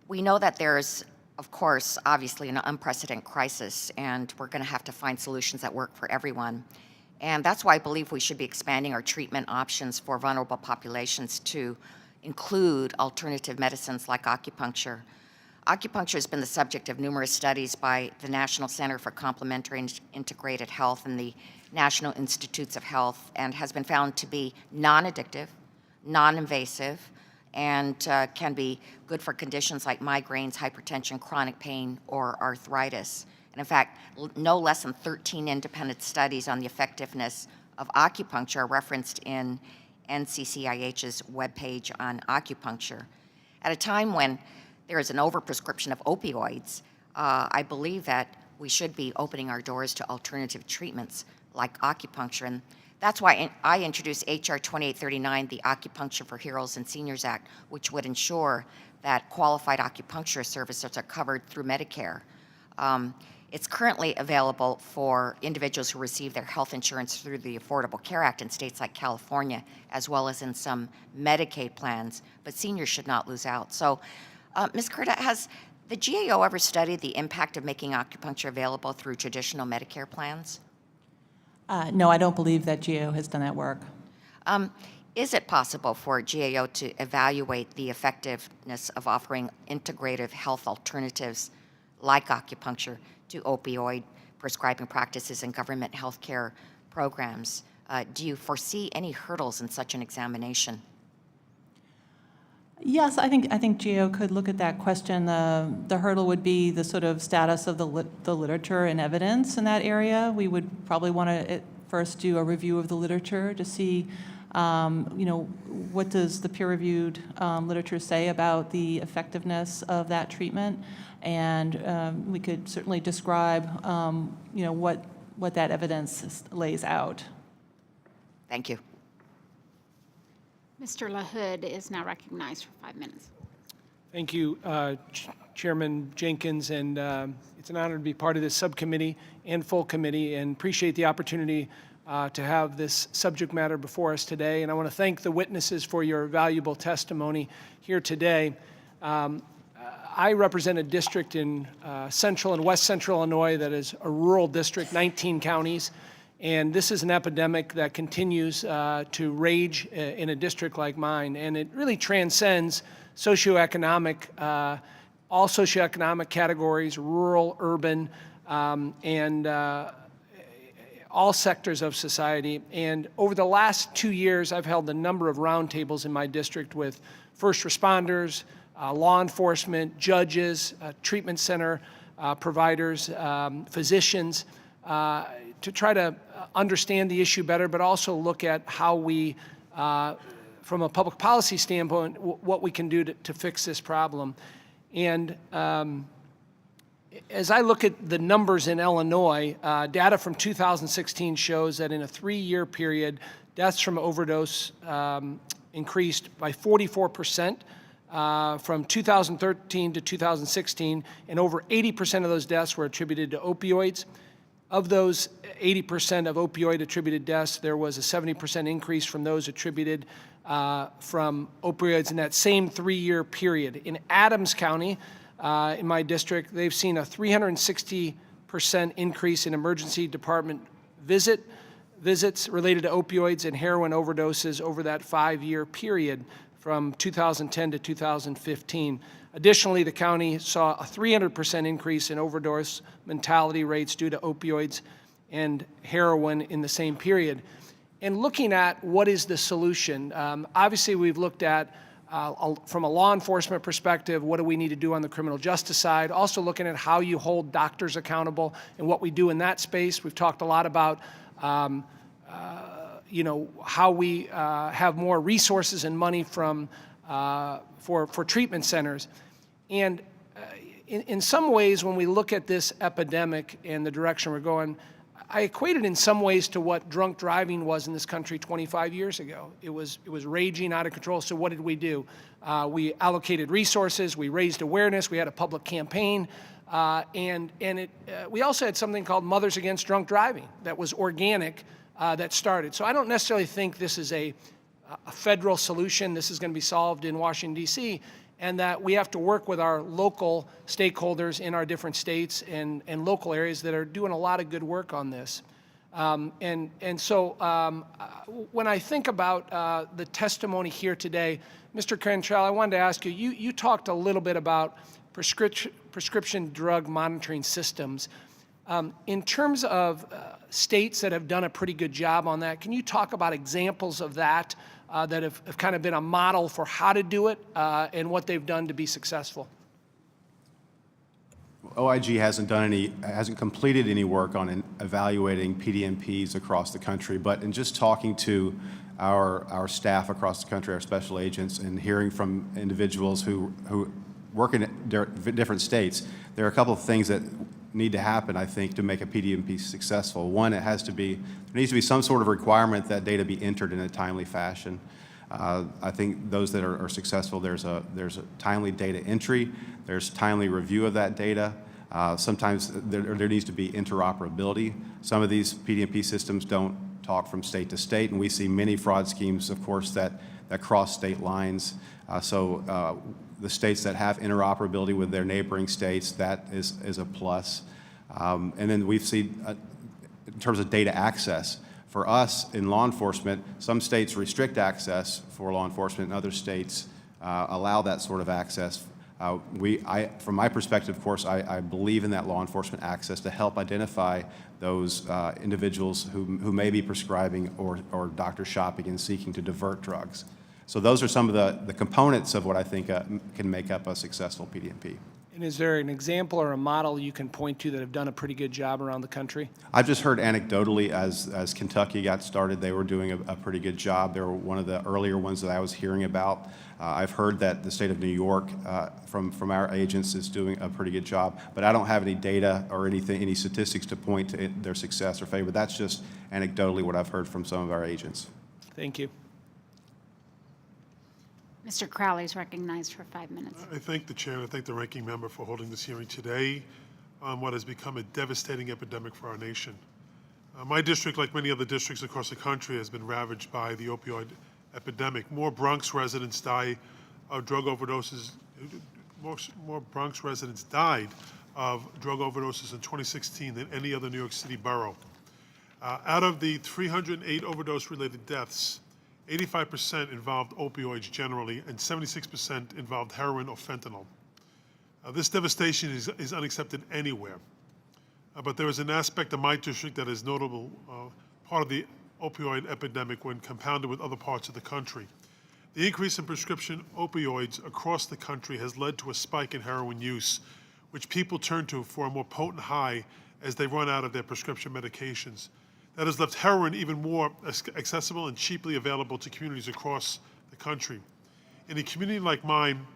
We know that there's, of course, obviously an unprecedented crisis, and we're going to have to find solutions that work for everyone. And that's why I believe we should be expanding our treatment options for vulnerable populations to include alternative medicines like acupuncture. Acupuncture has been the subject of numerous studies by the National Center for Complementary and Integrated Health and the National Institutes of Health, and has been found to be non-addictive, non-invasive, and can be good for conditions like migraines, hypertension, chronic pain, or arthritis. And in fact, no less than 13 independent studies on the effectiveness of acupuncture are referenced in NCCIH's webpage on acupuncture. At a time when there is an overprescription of opioids, I believe that we should be opening our doors to alternative treatments like acupuncture. And that's why I introduced H.R. 2839, the Acupuncture for Heroes and Seniors Act, which would ensure that qualified acupuncture services are covered through Medicare. It's currently available for individuals who receive their health insurance through the Affordable Care Act in states like California, as well as in some Medicaid plans, but seniors should not lose out. So, Ms. Kurta, has the GAO ever studied the impact of making acupuncture available through traditional Medicare plans? No, I don't believe that GAO has done that work. Is it possible for GAO to evaluate the effectiveness of offering integrative health alternatives like acupuncture to opioid prescribing practices and government health care programs? Do you foresee any hurdles in such an examination? Yes, I think GAO could look at that question. The hurdle would be the sort of status of the literature and evidence in that area. We would probably want to first do a review of the literature to see, what does the peer-reviewed literature say about the effectiveness of that treatment, and we could certainly describe, what that evidence lays out. Thank you. Mr. LaHood is now recognized for 5 minutes. Thank you, Chairman Jenkins, and it's an honor to be part of this subcommittee and full committee, and appreciate the opportunity to have this subject matter before us today. And I want to thank the witnesses for your valuable testimony here today. I represent a district in central and west central Illinois that is a rural district, 19 counties. And this is an epidemic that continues to rage in a district like mine. And it really transcends socioeconomic, all socioeconomic categories, rural, urban, and all sectors of society. And over the last 2 years, I've held a number of roundtables in my district with first responders, law enforcement, judges, treatment center providers, physicians, to try to understand the issue better, but also look at how we, from a public policy standpoint, what we can do to fix this problem. And as I look at the numbers in Illinois, data from 2016 shows that in a 3-year period, deaths from overdose increased by 44% from 2013 to 2016, and over 80% of those deaths were attributed to opioids. Of those 80% of opioid-attributed deaths, there was a 70% increase from those attributed from opioids in that same 3-year period. In Adams County, in my district, they've seen a 360% increase in emergency department visits related to opioids and heroin overdoses over that 5-year period from 2010 to 2015. Additionally, the county saw a 300% increase in overdose mortality rates due to opioids and heroin in the same period. And looking at what is the solution, obviously we've looked at from a law enforcement perspective, what do we need to do on the criminal justice side? Also looking at how you hold doctors accountable and what we do in that space. We've talked a lot about how we have more resources and money from for treatment centers. And in some ways, when we look at this epidemic and the direction we're going, I equate it in some ways to what drunk driving was in this country 25 years ago. It was raging out of control. So what did we do? We allocated resources, we raised awareness, we had a public campaign, and we also had something called Mothers Against Drunk Driving that was organic that started. So I don't necessarily think this is a federal solution. This is going to be solved in Washington, D.C., and that we have to work with our local stakeholders in our different states and local areas that are doing a lot of good work on this. So when I think about the testimony here today, Mr. Cantrell, I wanted to ask you, you talked a little bit about prescription drug monitoring systems. In terms of states that have done a pretty good job on that, can you talk about examples of that that have kind of been a model for how to do it and what they've done to be successful? OIG hasn't completed any work on evaluating PDMPs across the country, but in just talking to our staff across the country, our special agents, and hearing from individuals who work in different states, there are a couple of things that need to happen, I think, to make a PDMP successful. One, there needs to be some sort of requirement that data be entered in a timely fashion. I think those that are successful, there's a timely data entry, there's timely review of that data. Sometimes there needs to be interoperability. Some of these PDMP systems don't talk from state to state, and we see many fraud schemes, of course, that cross state lines. The states that have interoperability with their neighboring states, that is a plus. And then we've seen, in terms of data access, for us in law enforcement, some states restrict access for law enforcement and other states allow that sort of access. From my perspective, of course, I believe in that law enforcement access to help identify those individuals who may be prescribing or doctor shopping and seeking to divert drugs. So those are some of the components of what I think can make up a successful PDMP. And is there an example or a model you can point to that have done a pretty good job around the country? I've just heard anecdotally as Kentucky got started, they were doing a pretty good job. They were one of the earlier ones that I was hearing about. I've heard that the state of New York, from our agents, is doing a pretty good job, but I don't have any data or any statistics to point to their success or failure. That's just anecdotally what I've heard from some of our agents. Thank you. Mr. Crowley is recognized for 5 minutes. I thank the chair and I thank the ranking member for holding this hearing today on what has become a devastating epidemic for our nation. My district, like many other districts across the country, has been ravaged by the opioid epidemic. More Bronx residents die of drug overdoses. More Bronx residents died of drug overdoses in 2016 than any other New York City borough. Out of the 308 overdose-related deaths, 85% involved opioids generally, and 76% involved heroin or fentanyl. This devastation is unaccepted anywhere. But there is an aspect of my district that is notable, part of the opioid epidemic when compounded with other parts of the country. The increase in prescription opioids across the country has led to a spike in heroin use, which people turn to for a more potent high as they run out of their prescription medications. That has left heroin even more accessible and cheaply available to communities across the country. In a community like mine,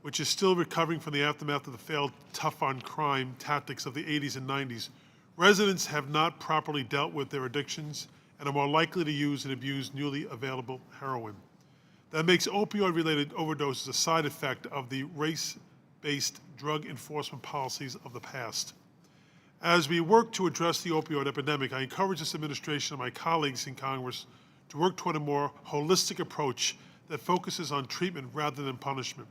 which is still recovering from the aftermath of the failed tough-on-crime tactics of the 80s and 90s, residents have not properly dealt with their addictions and are more likely to use and abuse newly available heroin. That makes opioid-related overdoses a side effect of the race-based drug enforcement policies of the past. As we work to address the opioid epidemic, I encourage this administration and my colleagues in Congress to work toward a more holistic approach that focuses on treatment rather than punishment.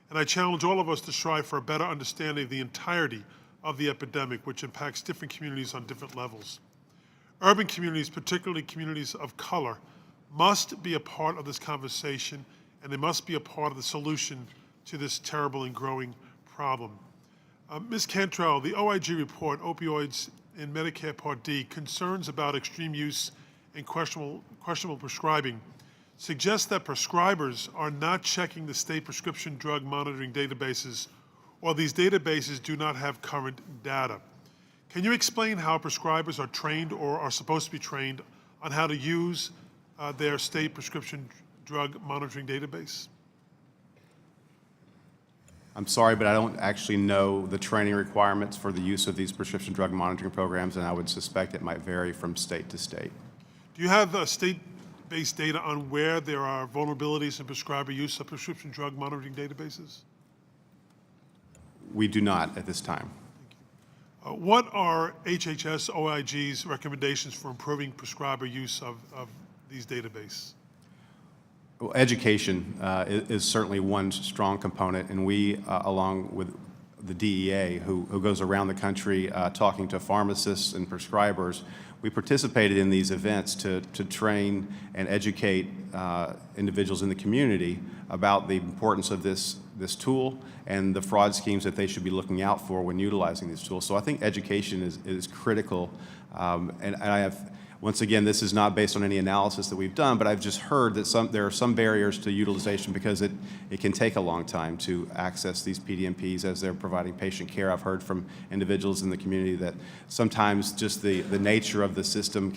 And I challenge all of us to strive for a better understanding of the entirety of the epidemic, which impacts different communities on different levels. Urban communities, particularly communities of color, must be a part of this conversation, and they must be a part of the solution to this terrible and growing problem. Ms. Cantrell, the OIG report, Opioids in Medicare Part D, concerns about extreme use and questionable prescribing, suggests that prescribers are not checking the state prescription drug monitoring databases, or these databases do not have current data. Can you explain how prescribers are trained or are supposed to be trained on how to use their state prescription drug monitoring database? I'm sorry, but I don't actually know the training requirements for the use of these prescription drug monitoring programs, and I would suspect it might vary from state to state. Do you have state-based data on where there are vulnerabilities in prescriber use of prescription drug monitoring databases? We do not at this time. What are HHS OIG's recommendations for improving prescriber use of these databases? Well, education is certainly one strong component, and we, along with the DEA, who goes around the country talking to pharmacists and prescribers, we participated in these events to train and educate individuals in the community about the importance of this tool and the fraud schemes that they should be looking out for when utilizing these tools. So I think education is critical, and I have. Once again, this is not based on any analysis that we've done, but I've just heard that there are some barriers to utilization because it can take a long time to access these PDMPs as they're providing patient care. I've heard from individuals in the community that sometimes just the nature of the system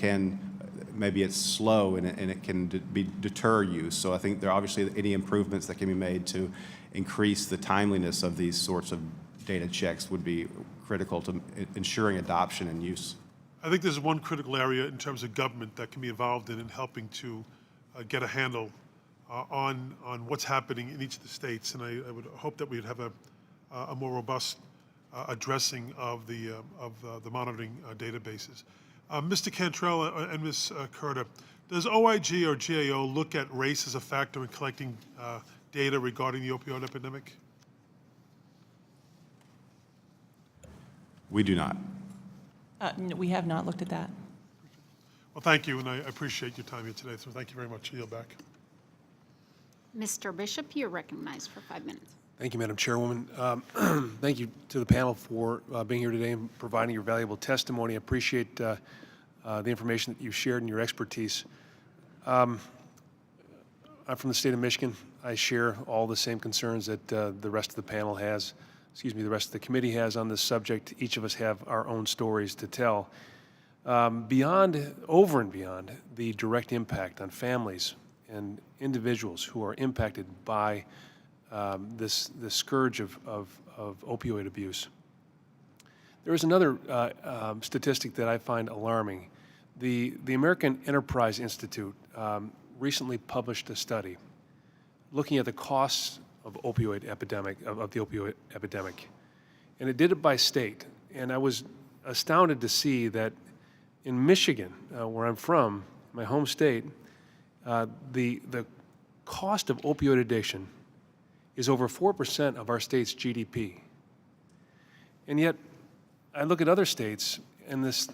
maybe it's slow and it can deter use. So I think there are obviously any improvements that can be made to increase the timeliness of these sorts of data checks would be critical to ensuring adoption and use. I think there's one critical area in terms of government that can be involved in helping to get a handle on what's happening in each of the states, and I would hope that we'd have a more robust addressing of the monitoring databases. Mr. Cantrell and Ms. Curta, does OIG or GAO look at race as a factor in collecting data regarding the opioid epidemic? We do not. We have not looked at that. Well, thank you, and I appreciate your time here today, so thank you very much. I yield back. Mr. Bishop, you're recognized for 5 minutes. Thank you, Madam Chairwoman. Thank you to the panel for being here today and providing your valuable testimony. I appreciate the information that you've shared and your expertise. I'm from the state of Michigan. I share all the same concerns that the rest of the panel has, the rest of the committee has on this subject. Each of us have our own stories to tell. Over and beyond the direct impact on families and individuals who are impacted by this scourge of opioid abuse. There is another statistic that I find alarming. The American Enterprise Institute recently published a study looking at the costs of the opioid epidemic, and it did it by state. And I was astounded to see that in Michigan, where I'm from, my home state, the cost of opioid addiction is over 4% of our state's GDP. And yet, I look at other states on this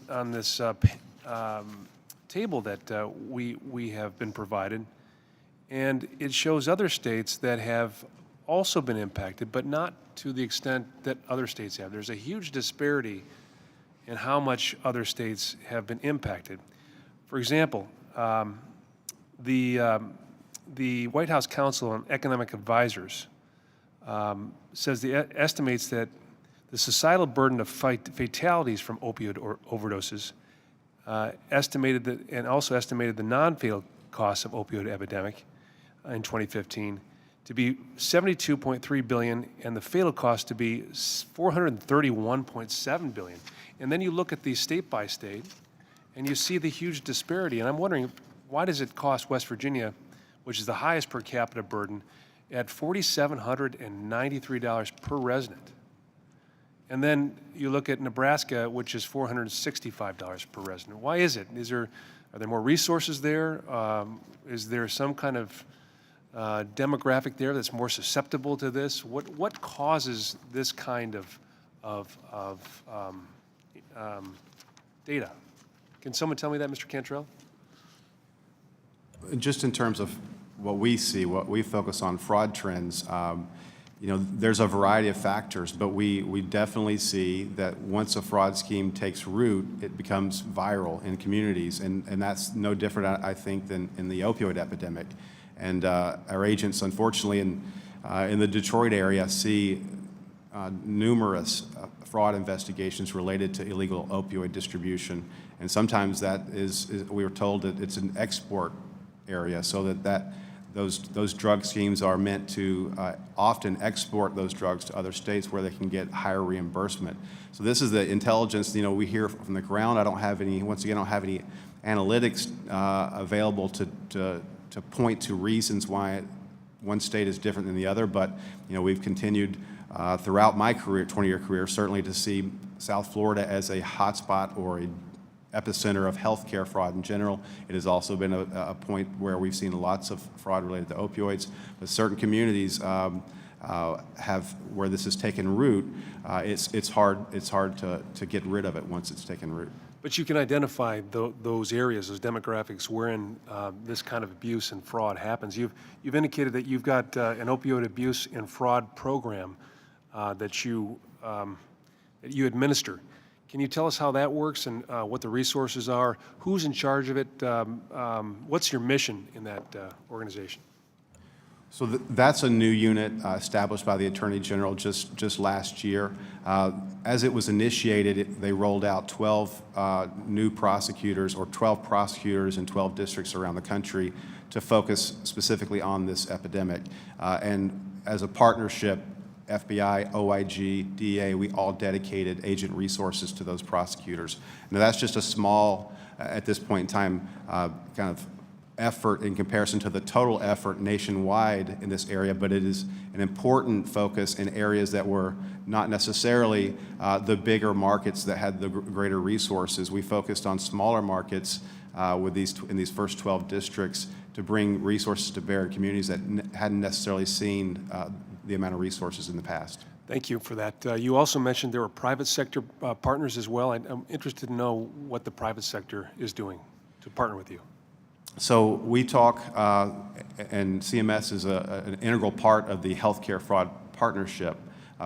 table that we have been provided, and it shows other states that have also been impacted, but not to the extent that other states have. There's a huge disparity in how much other states have been impacted. For example, the White House Council on Economic Advisors estimates that the societal burden of fatalities from opioid overdoses estimated the non-fatal costs of opioid epidemic in 2015 to be $72.3 billion and the fatal cost to be $431.7 billion. And then you look at these state by state and you see the huge disparity. And I'm wondering, why does it cost West Virginia, which is the highest per capita burden, at $4,793 per resident? And then you look at Nebraska, which is $465 per resident. Why is it? Are there more resources there? Is there some kind of demographic there that's more susceptible to this? What causes this kind of data? Can someone tell me that, Mr. Cantrell? Just in terms of what we see, what we focus on, fraud trends, there's a variety of factors, but we definitely see that once a fraud scheme takes root, it becomes viral in communities, and that's no different, I think, than in the opioid epidemic. And our agents, unfortunately, in the Detroit area, see numerous fraud investigations related to illegal opioid distribution, and sometimes that we were told that it's an export area, so that those drug schemes are meant to often export those drugs to other states where they can get higher reimbursement. So this is the intelligence, we hear from the ground. I don't have any analytics available to point to reasons why one state is different than the other, but we've continued throughout my career, 20-year career, certainly to see South Florida as a hotspot or a epicenter of healthcare fraud in general. It has also been a point where we've seen lots of fraud related to opioids, but certain communities have where this has taken root. It's hard to get rid of it once it's taken root. But you can identify those areas, those demographics, wherein this kind of abuse and fraud happens. You've indicated that you've got an opioid abuse and fraud program that you administer. Can you tell us how that works and what the resources are? Who's in charge of it? What's your mission in that organization? So that's a new unit established by the Attorney General just last year. As it was initiated, they rolled out 12 new prosecutors, or 12 prosecutors in 12 districts around the country to focus specifically on this epidemic. And as a partnership, FBI, OIG, DEA, we all dedicated agent resources to those prosecutors. Now that's just a small, at this point in time, kind of effort in comparison to the total effort nationwide in this area, but it is an important focus in areas that were not necessarily the bigger markets that had the greater resources. We focused on smaller markets in these first 12 districts to bring resources to bear in communities that hadn't necessarily seen the amount of resources in the past. Thank you for that. You also mentioned there were private sector partners as well. I'm interested to know what the private sector is doing to partner with you. So we talk, and CMS is an integral part of the healthcare fraud partnership,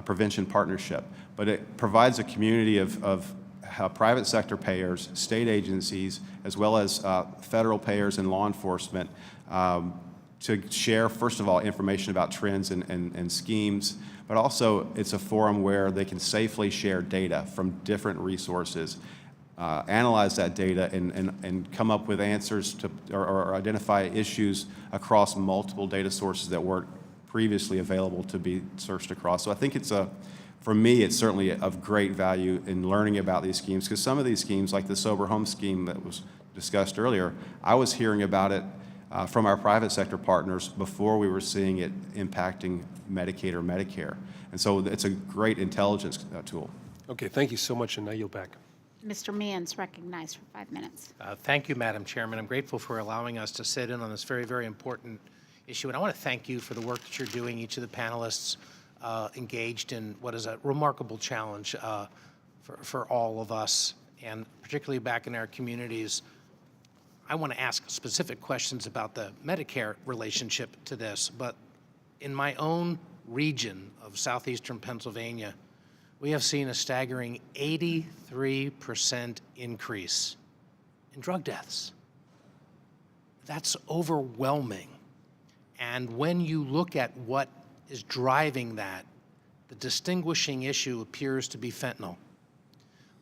prevention partnership, but it provides a community of private sector payers, state agencies, as well as federal payers and law enforcement to share, first of all, information about trends and schemes, but also it's a forum where they can safely share data from different resources, analyze that data and come up with answers to or identify issues across multiple data sources that weren't previously available to be searched across. So I think for me, it's certainly of great value in learning about these schemes, because some of these schemes, like the Sober Home scheme that was discussed earlier, I was hearing about it from our private sector partners before we were seeing it impacting Medicaid or Medicare. And so it's a great intelligence tool. Okay, thank you so much, and I yield back. Mr. Meehan's recognized for 5 minutes. Thank you, Madam Chairman. I'm grateful for allowing us to sit in on this very, very important issue. And I want to thank you for the work that you're doing, each of the panelists engaged in what is a remarkable challenge for all of us, and particularly back in our communities. I want to ask specific questions about the Medicare relationship to this, but in my own region of southeastern Pennsylvania, we have seen a staggering 83% increase in drug deaths. That's overwhelming. And when you look at what is driving that, the distinguishing issue appears to be fentanyl.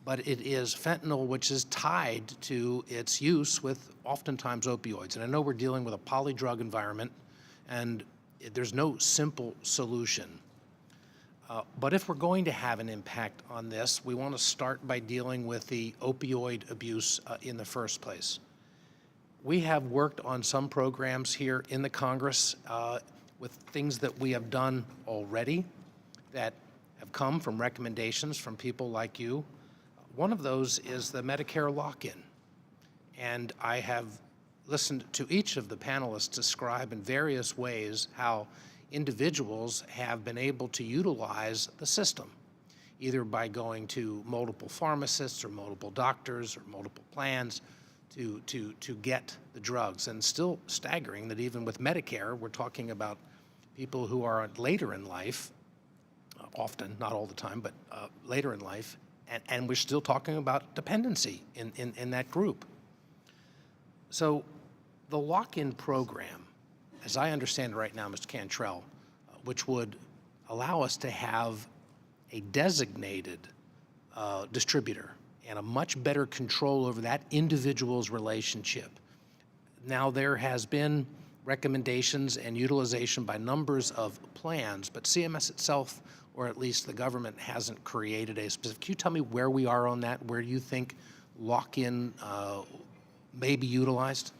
But it is fentanyl which is tied to its use with oftentimes opioids. And I know we're dealing with a polydrug environment, and There's no simple solution. But if we're going to have an impact on this, we want to start by dealing with the opioid abuse in the first place. We have worked on some programs here in the Congress with things that we have done already that have come from recommendations from people like you. One of those is the Medicare lock-in. And I have listened to each of the panelists describe in various ways how individuals have been able to utilize the system, either by going to multiple pharmacists or multiple doctors or multiple plans to get the drugs. And still staggering that even with Medicare, we're talking about people who are later in life, often, not all the time, but later in life, and we're still talking about dependency in that group. So the lock-in program, as I understand it right now, Mr. Cantrell, which would allow us to have a designated distributor and a much better control over that individual's relationship. Now, there has been recommendations and utilization by numbers of plans, but CMS itself, or at least the government, hasn't created a specific. Can you tell me where we are on that, where you think lock-in may be utilized?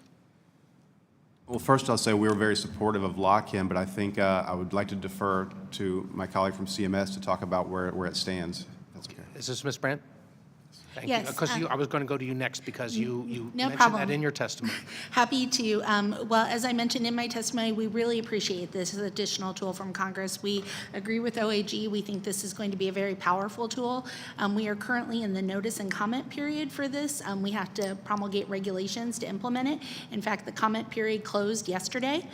Well, first I'll say we're very supportive of lock-in, but I think I would like to defer to my colleague from CMS to talk about where it stands. That's okay. Is this Ms. Brandt? Thank Yes, you. Because I was going to go to you next because you No mentioned problem. that in your testimony. Happy to. Well, as I mentioned in my testimony, we really appreciate this additional tool from Congress. We agree with OAG. We think this is going to be a very powerful tool. We are currently in the notice and comment period for this. We have to promulgate regulations to implement it. In fact, the comment period closed yesterday,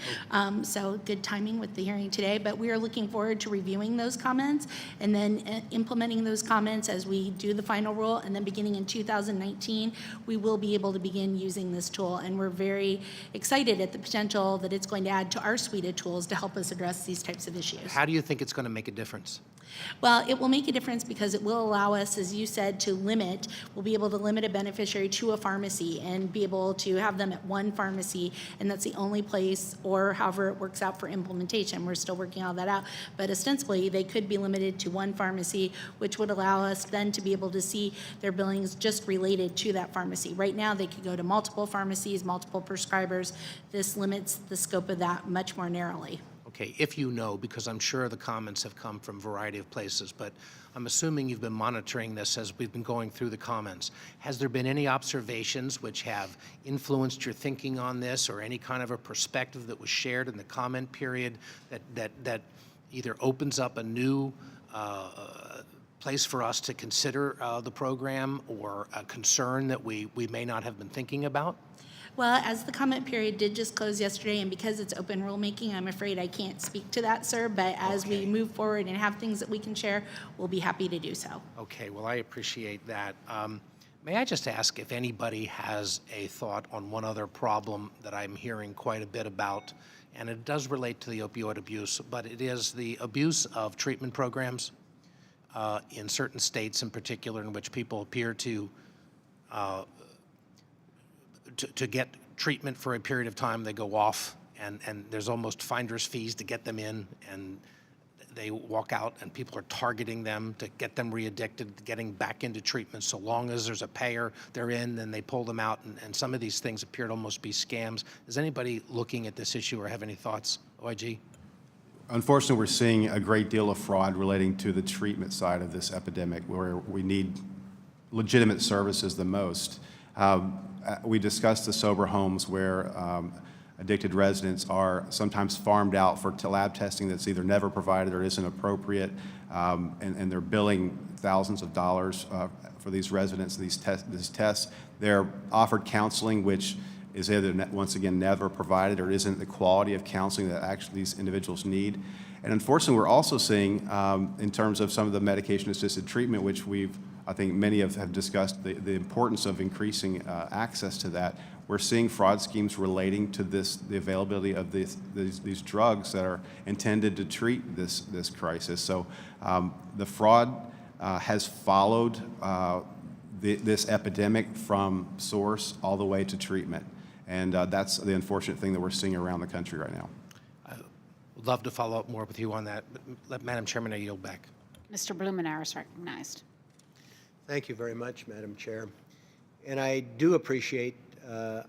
so good timing with the hearing today. But we are looking forward to reviewing those comments and then implementing those comments as we do the final rule. And then beginning in 2019, we will be able to begin using this tool, and we're very excited at the potential that it's going to add to our suite of tools to help us address these types of issues. How do you think it's going to make a difference? Well, it will make a difference because it will allow us, as you said, we'll be able to limit a beneficiary to a pharmacy and be able to have them at one pharmacy, and that's the only place, or however it works out for implementation. We're still working all that out. But ostensibly, they could be limited to one pharmacy, which would allow us then to be able to see their billings just related to that pharmacy. Right now, they could go to multiple pharmacies, multiple prescribers. This limits the scope of that much more narrowly. Okay, if you know, because I'm sure the comments have come from a variety of places, but I'm assuming you've been monitoring this as we've been going through the comments. Has there been any observations which have influenced your thinking on this, or any kind of a perspective that was shared in the comment period that either opens up a new place for us to consider the program, or a concern that we may not have been thinking about? Well, as the comment period did just close yesterday, and because it's open rulemaking, I'm afraid I can't speak to that, sir. But as we move forward and have things that we can share, we'll be happy to do so. Okay, well, I appreciate that. May I just ask if anybody has a thought on one other problem that I'm hearing quite a bit about, and it does relate to the opioid abuse, but it is the abuse of treatment programs in certain states in particular, in which people appear to get treatment for a period of time. They go off, and there's almost finder's fees to get them in, and they walk out, and people are targeting them to get them re-addicted, getting back into treatment. So long as there's a payer, they're in, then they pull them out, and some of these things appear to almost be scams. Is anybody looking at this issue or have any thoughts? OIG? Unfortunately, we're seeing a great deal of fraud relating to the treatment side of this epidemic, where we need legitimate services the most. We discussed the sober homes where addicted residents are sometimes farmed out for lab testing that's either never provided or isn't appropriate, and they're billing thousands of dollars for these residents, these tests. They're offered counseling, which is either, once again, never provided, or isn't the quality of counseling that actually these individuals need. And unfortunately, we're also seeing, in terms of some of the medication-assisted treatment, which I think many have discussed the importance of increasing access to that. We're seeing fraud schemes relating to the availability of these drugs that are intended to treat this crisis. So the fraud has followed this epidemic from source all the way to treatment. And that's the unfortunate thing that we're seeing around the country right now. would love to follow up more with you on that. But Madam Chairman, I yield back. Mr. Blumenauer is recognized. Thank you very much, Madam Chair. And I do appreciate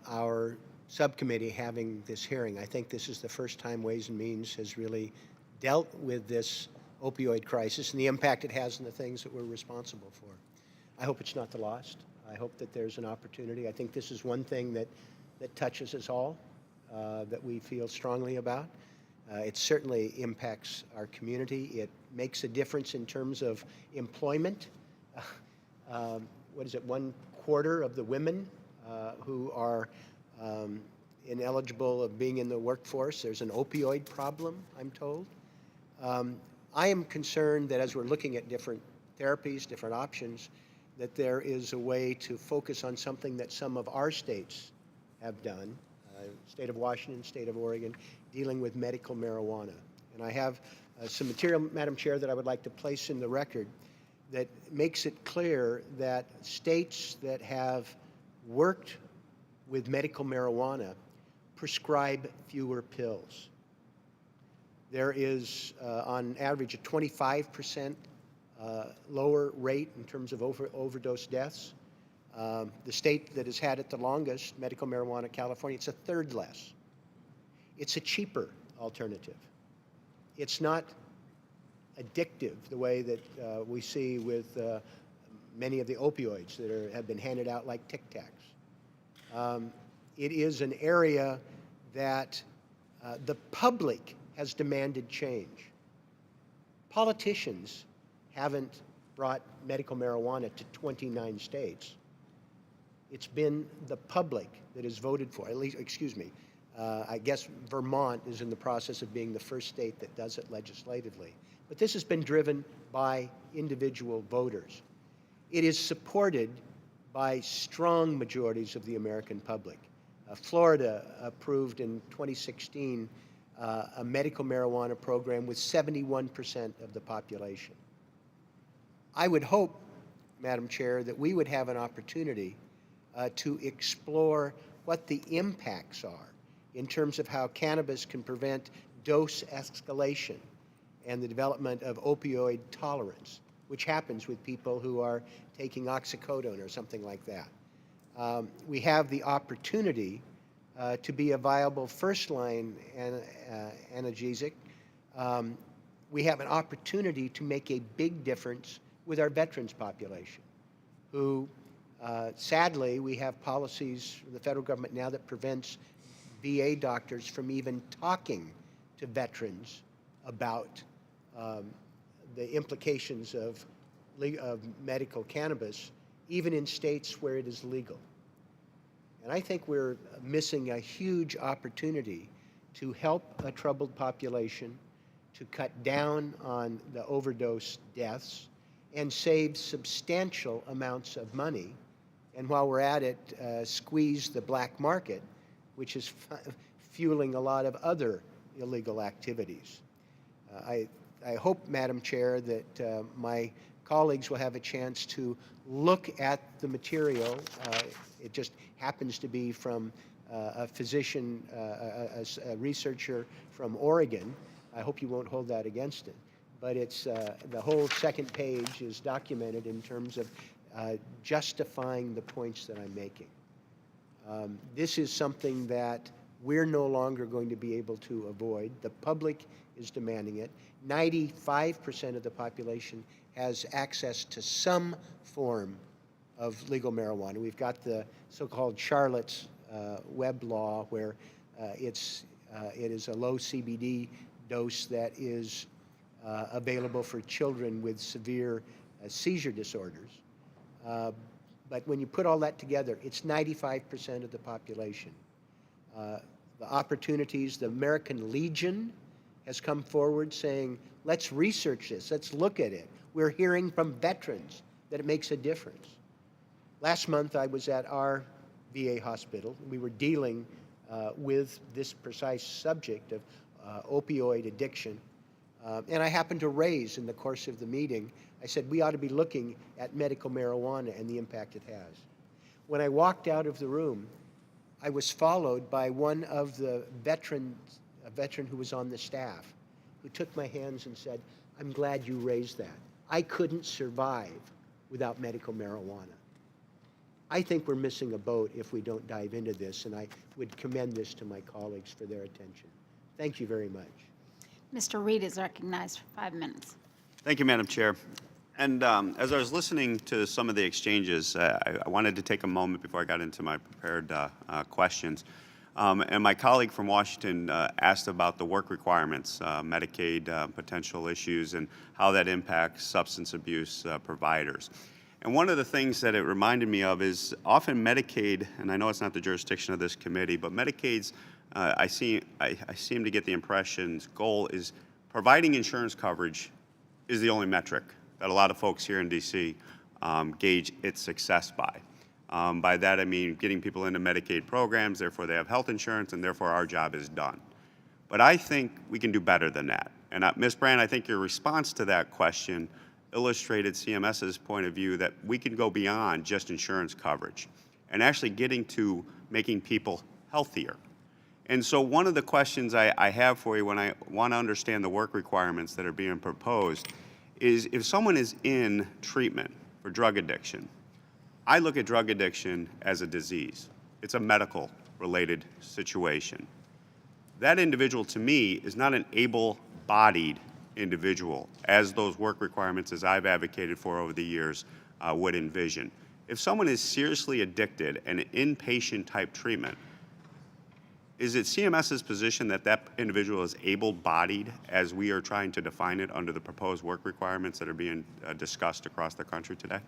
our subcommittee having this hearing. I think this is the first time Ways and Means has really dealt with this opioid crisis and the impact it has on the things that we're responsible for. I hope it's not the last. I hope that there's an opportunity. I think this is one thing that touches us all, that we feel strongly about. It certainly impacts our community. It makes a difference in terms of employment. What is it, 1/4 of the women who are ineligible of being in the workforce. There's an opioid problem, I'm told. I am concerned that as we're looking at different therapies, different options, that there is a way to focus on something that some of our states have done, state of Washington, state of Oregon, dealing with medical marijuana. And I have some material, Madam Chair, that I would like to place in the record that makes it clear that states that have worked with medical marijuana prescribe fewer pills. There is, on average, a 25% lower rate in terms of overdose deaths. The state that has had it the longest, medical marijuana, California, it's a third less. It's a cheaper alternative. It's not addictive the way that we see with many of the opioids that have been handed out like Tic Tacs. It is an area that the public has demanded change. Politicians haven't brought medical marijuana to 29 states. It's been the public that has voted for, at least, excuse me, I guess Vermont is in the process of being the first state that does it legislatively. But this has been driven by individual voters. It is supported by strong majorities of the American public. Florida approved in 2016 a medical marijuana program with 71% of the population. I would hope, Madam Chair, that we would have an opportunity to explore what the impacts are in terms of how cannabis can prevent dose escalation and the development of opioid tolerance, which happens with people who are taking oxycodone or something like that. We have the opportunity to be a viable first-line analgesic. We have an opportunity to make a big difference with our veterans population, who sadly, we have policies from the federal government now that prevents VA doctors from even talking to veterans about the implications of medical cannabis, even in states where it is legal. And I think we're missing a huge opportunity to help a troubled population, to cut down on the overdose deaths, and save substantial amounts of money. And while we're at it, squeeze the black market, which is fueling a lot of other illegal activities. I hope, Madam Chair, that my colleagues will have a chance to look at the material. It just happens to be from a physician, a researcher from Oregon. I hope you won't hold that against it. But it's the whole second page is documented in terms of justifying the points that I'm making. This is something that we're no longer going to be able to avoid. The public is demanding it. 95% of the population has access to some form of legal marijuana. We've got the so-called Charlotte's Web law, where it is a low CBD dose that is available for children with severe seizure disorders. But when you put all that together, it's 95% of the population. The opportunities, the American Legion has come forward saying, let's research this, let's look at it. We're hearing from veterans that it makes a difference. Last month, I was at our VA hospital. We were dealing with this precise subject of opioid addiction. And I happened to raise in the course of the meeting, I said, we ought to be looking at medical marijuana and the impact it has. When I walked out of the room, I was followed by one of the veterans, a veteran who was on the staff. who took my hands and said, I'm glad you raised that. I couldn't survive without medical marijuana. I think we're missing a boat if we don't dive into this, and I would commend this to my colleagues for their attention. Thank you very much. Mr. Reed is recognized for 5 minutes. Thank you, Madam Chair. And as I was listening to some of the exchanges, I wanted to take a moment before I got into my prepared questions. And my colleague from Washington asked about the work requirements, Medicaid potential issues, and how that impacts substance abuse providers. And one of the things that it reminded me of is often Medicaid, and I know it's not the jurisdiction of this committee, but Medicaid's, I seem to get the impression's goal is providing insurance coverage is the only metric that a lot of folks here in D.C. Gauge its success by. By that I mean getting people into Medicaid programs, therefore they have health insurance, and therefore our job is done. But I think we can do better than that. And Ms. Brand, I think your response to that question illustrated CMS's point of view that we can go beyond just insurance coverage and actually getting to making people healthier. And so one of the questions I have for you when I want to understand the work requirements that are being proposed is if someone is in treatment for drug addiction, I look at drug addiction as a disease. It's a medical related situation. That individual to me is not an able-bodied individual, as those work requirements, as I've advocated for over the years, would envision. If someone is seriously addicted and inpatient type treatment, is it CMS's position that that individual is able-bodied as we are trying to define it under the proposed work requirements that are being discussed across the country today?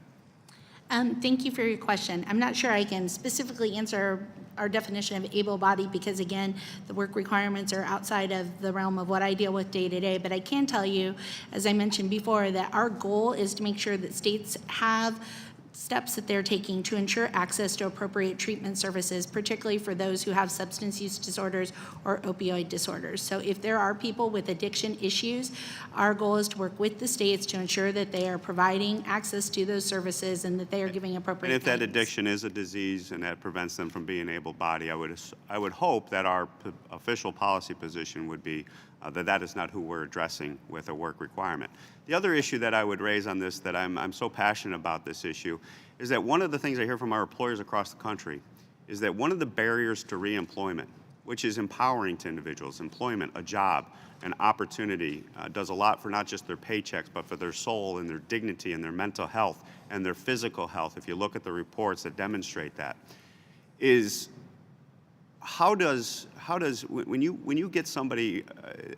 Thank you for your question. I'm not sure I can specifically answer our definition of able-bodied because, again, the work requirements are outside of the realm of what I deal with day to day. But I can tell you, as I mentioned before, that our goal is to make sure that states have steps that they're taking to ensure access to appropriate treatment services, particularly for those who have substance use disorders or opioid disorders. So if there are people with addiction issues, our goal is to work with the states to ensure that they are providing access to those services and that they are giving appropriate And if that guidance. addiction is a disease and that prevents them from being able-bodied, I would hope that our official policy position would be that that is not who we're addressing with a work requirement. The other issue that I would raise on this, that I'm so passionate about this issue, is that one of the things I hear from our employers across the country is that one of the barriers to reemployment, which is empowering to individuals, employment, a job, an opportunity, does a lot for not just their paychecks, but for their soul and their dignity and their mental health and their physical health, if you look at the reports that demonstrate that, is how does when you get somebody,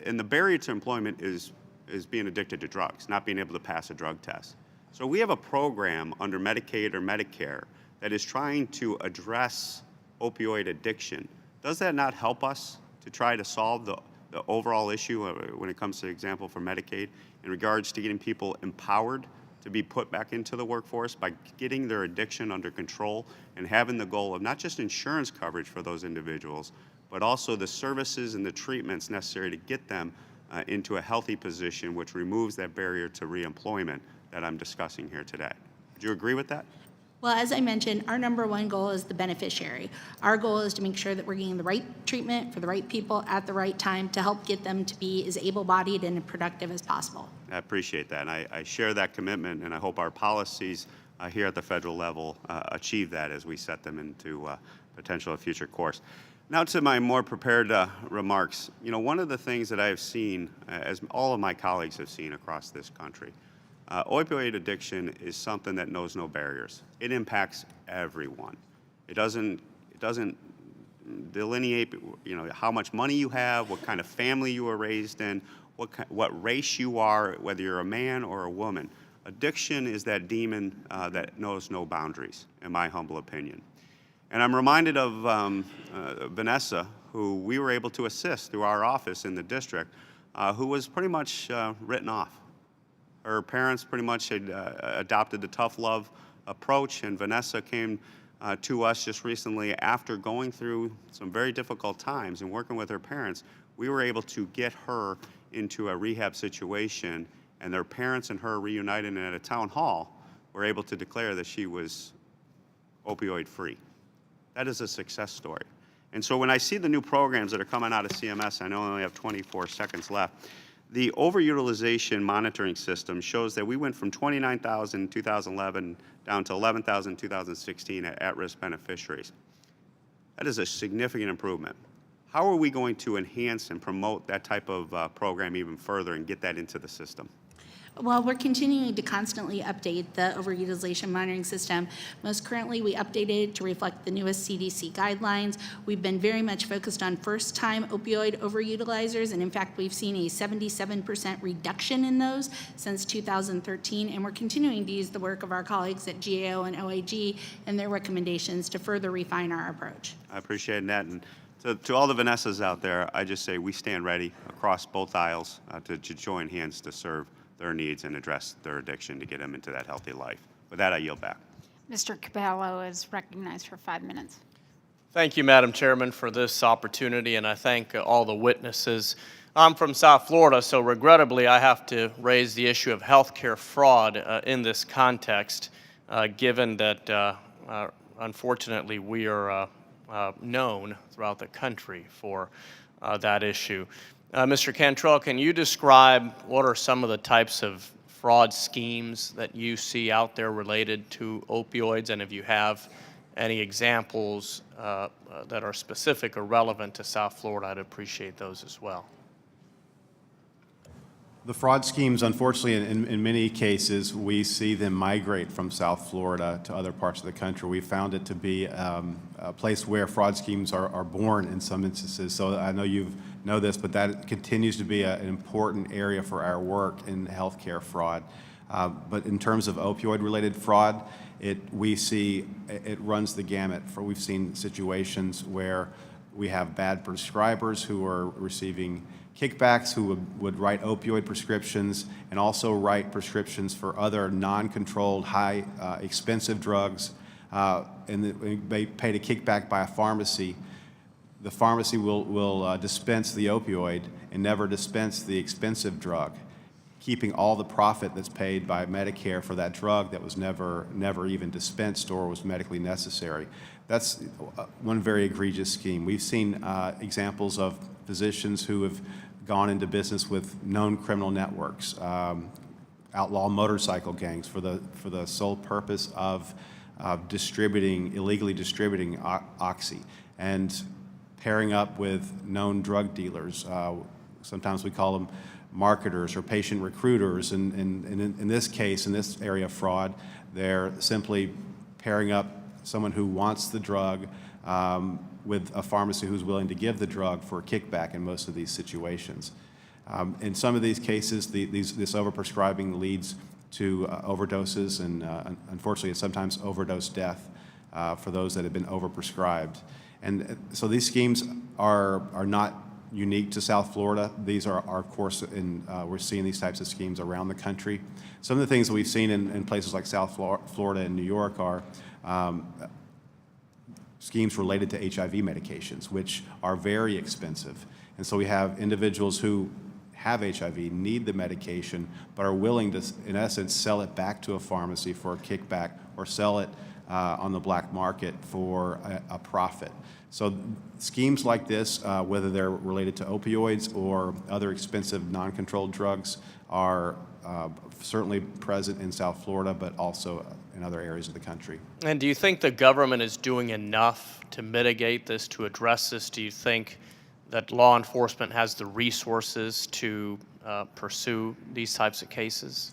and the barrier to employment is being addicted to drugs, not being able to pass a drug test. So we have a program under Medicaid or Medicare that is trying to address opioid addiction. Does that not help us to try to solve the overall issue when it comes to example for Medicaid in regards to getting people empowered to be put back into the workforce by getting their addiction under control and having the goal of not just insurance coverage for those individuals, but also the services and the treatments necessary to get them into a healthy position, which removes that barrier to reemployment that I'm discussing here today. Do you agree with that? Well, as I mentioned, our number one goal is the beneficiary. Our goal is to make sure that we're getting the right treatment for the right people at the right time to help get them to be as able-bodied and productive as possible. I appreciate that, and I share that commitment, and I hope our policies here at the federal level achieve that as we set them into potential future course. Now to my more prepared remarks. You know, one of the things that I have seen, as all of my colleagues have seen across this country, opioid addiction is something that knows no barriers. It impacts everyone. It doesn't delineate, you know, how much money you have, what kind of family you were raised in, what race you are, whether you're a man or a woman. Addiction is that demon that knows no boundaries, in my humble opinion. And I'm reminded of Vanessa, who we were able to assist through our office in the district, who was pretty much written off. Her parents pretty much had adopted the tough love approach, and Vanessa came to us just recently after going through some very difficult times and working with her parents. We were able to get her into a rehab situation, and their parents and her reunited, and at a town hall were able to declare that she was opioid-free. That is a success story. And so when I see the new programs that are coming out of CMS, I know I only have 24 seconds left, The overutilization monitoring system shows that we went from 29,000 in 2011 down to 11,000 in 2016 at-risk beneficiaries. That is a significant improvement. How are we going to enhance and promote that type of program even further and get that into the system? Well, we're continuing to constantly update the overutilization monitoring system. Most currently, we updated it to reflect the newest CDC guidelines. We've been very much focused on first-time opioid overutilizers, and in fact, we've seen a 77% reduction in those since 2013, and we're continuing to use the work of our colleagues at GAO and OIG and their recommendations to further refine our approach. I appreciate that. And to all the Vanessas out there, I just say we stand ready across both aisles to join hands to serve their needs and address their addiction to get them into that healthy life. With that, I yield back. Mr. Capello is recognized for 5 minutes. Thank you, Madam Chairman, for this opportunity, and I thank all the witnesses. I'm from South Florida, so regrettably I have to raise the issue of healthcare fraud in this context, given that unfortunately we are known throughout the country for that issue. Mr. Cantrell, can you describe what are some of the types of fraud schemes that you see out there related to opioids, and if you have any examples that are specific or relevant to South Florida, I'd appreciate those as well. The fraud schemes, unfortunately, in many cases, we see them migrate from South Florida to other parts of the country. We found it to be a place where fraud schemes are born in some instances. So I know you know this, but that continues to be an important area for our work in healthcare fraud. But in terms of opioid-related fraud, we see it runs the gamut. We've seen situations where we have bad prescribers who are receiving kickbacks, who would write opioid prescriptions and also write prescriptions for other non-controlled, high, expensive drugs, and they paid a kickback by a pharmacy. The pharmacy will dispense the opioid and never dispense the expensive drug, keeping all the profit that's paid by Medicare for that drug that was never even dispensed or was medically necessary. That's one very egregious scheme. We've seen examples of physicians who have gone into business with known criminal networks, outlaw motorcycle gangs for the sole purpose of illegally distributing oxy, and pairing up with known drug dealers. Sometimes we call them marketers or patient recruiters, and in this case, in this area of fraud, they're simply pairing up someone who wants the drug with a pharmacy who's willing to give the drug for a kickback in most of these situations. In some of these cases, this overprescribing leads to overdoses and unfortunately sometimes overdose death for those that have been overprescribed. And so these schemes are not unique to South Florida. These are, of course, we're seeing these types of schemes around the country. Some of the things that we've seen in places like South Florida and New York are schemes related to HIV medications, which are very expensive. And so we have individuals who have HIV, need the medication, but are willing to, in essence, sell it back to a pharmacy for a kickback or sell it on the black market for a profit. So schemes like this, whether they're related to opioids or other expensive non-controlled drugs, are certainly present in South Florida, but also in other areas of the country. And do you think the government is doing enough to mitigate this, to address this? Do you think that law enforcement has the resources to pursue these types of cases?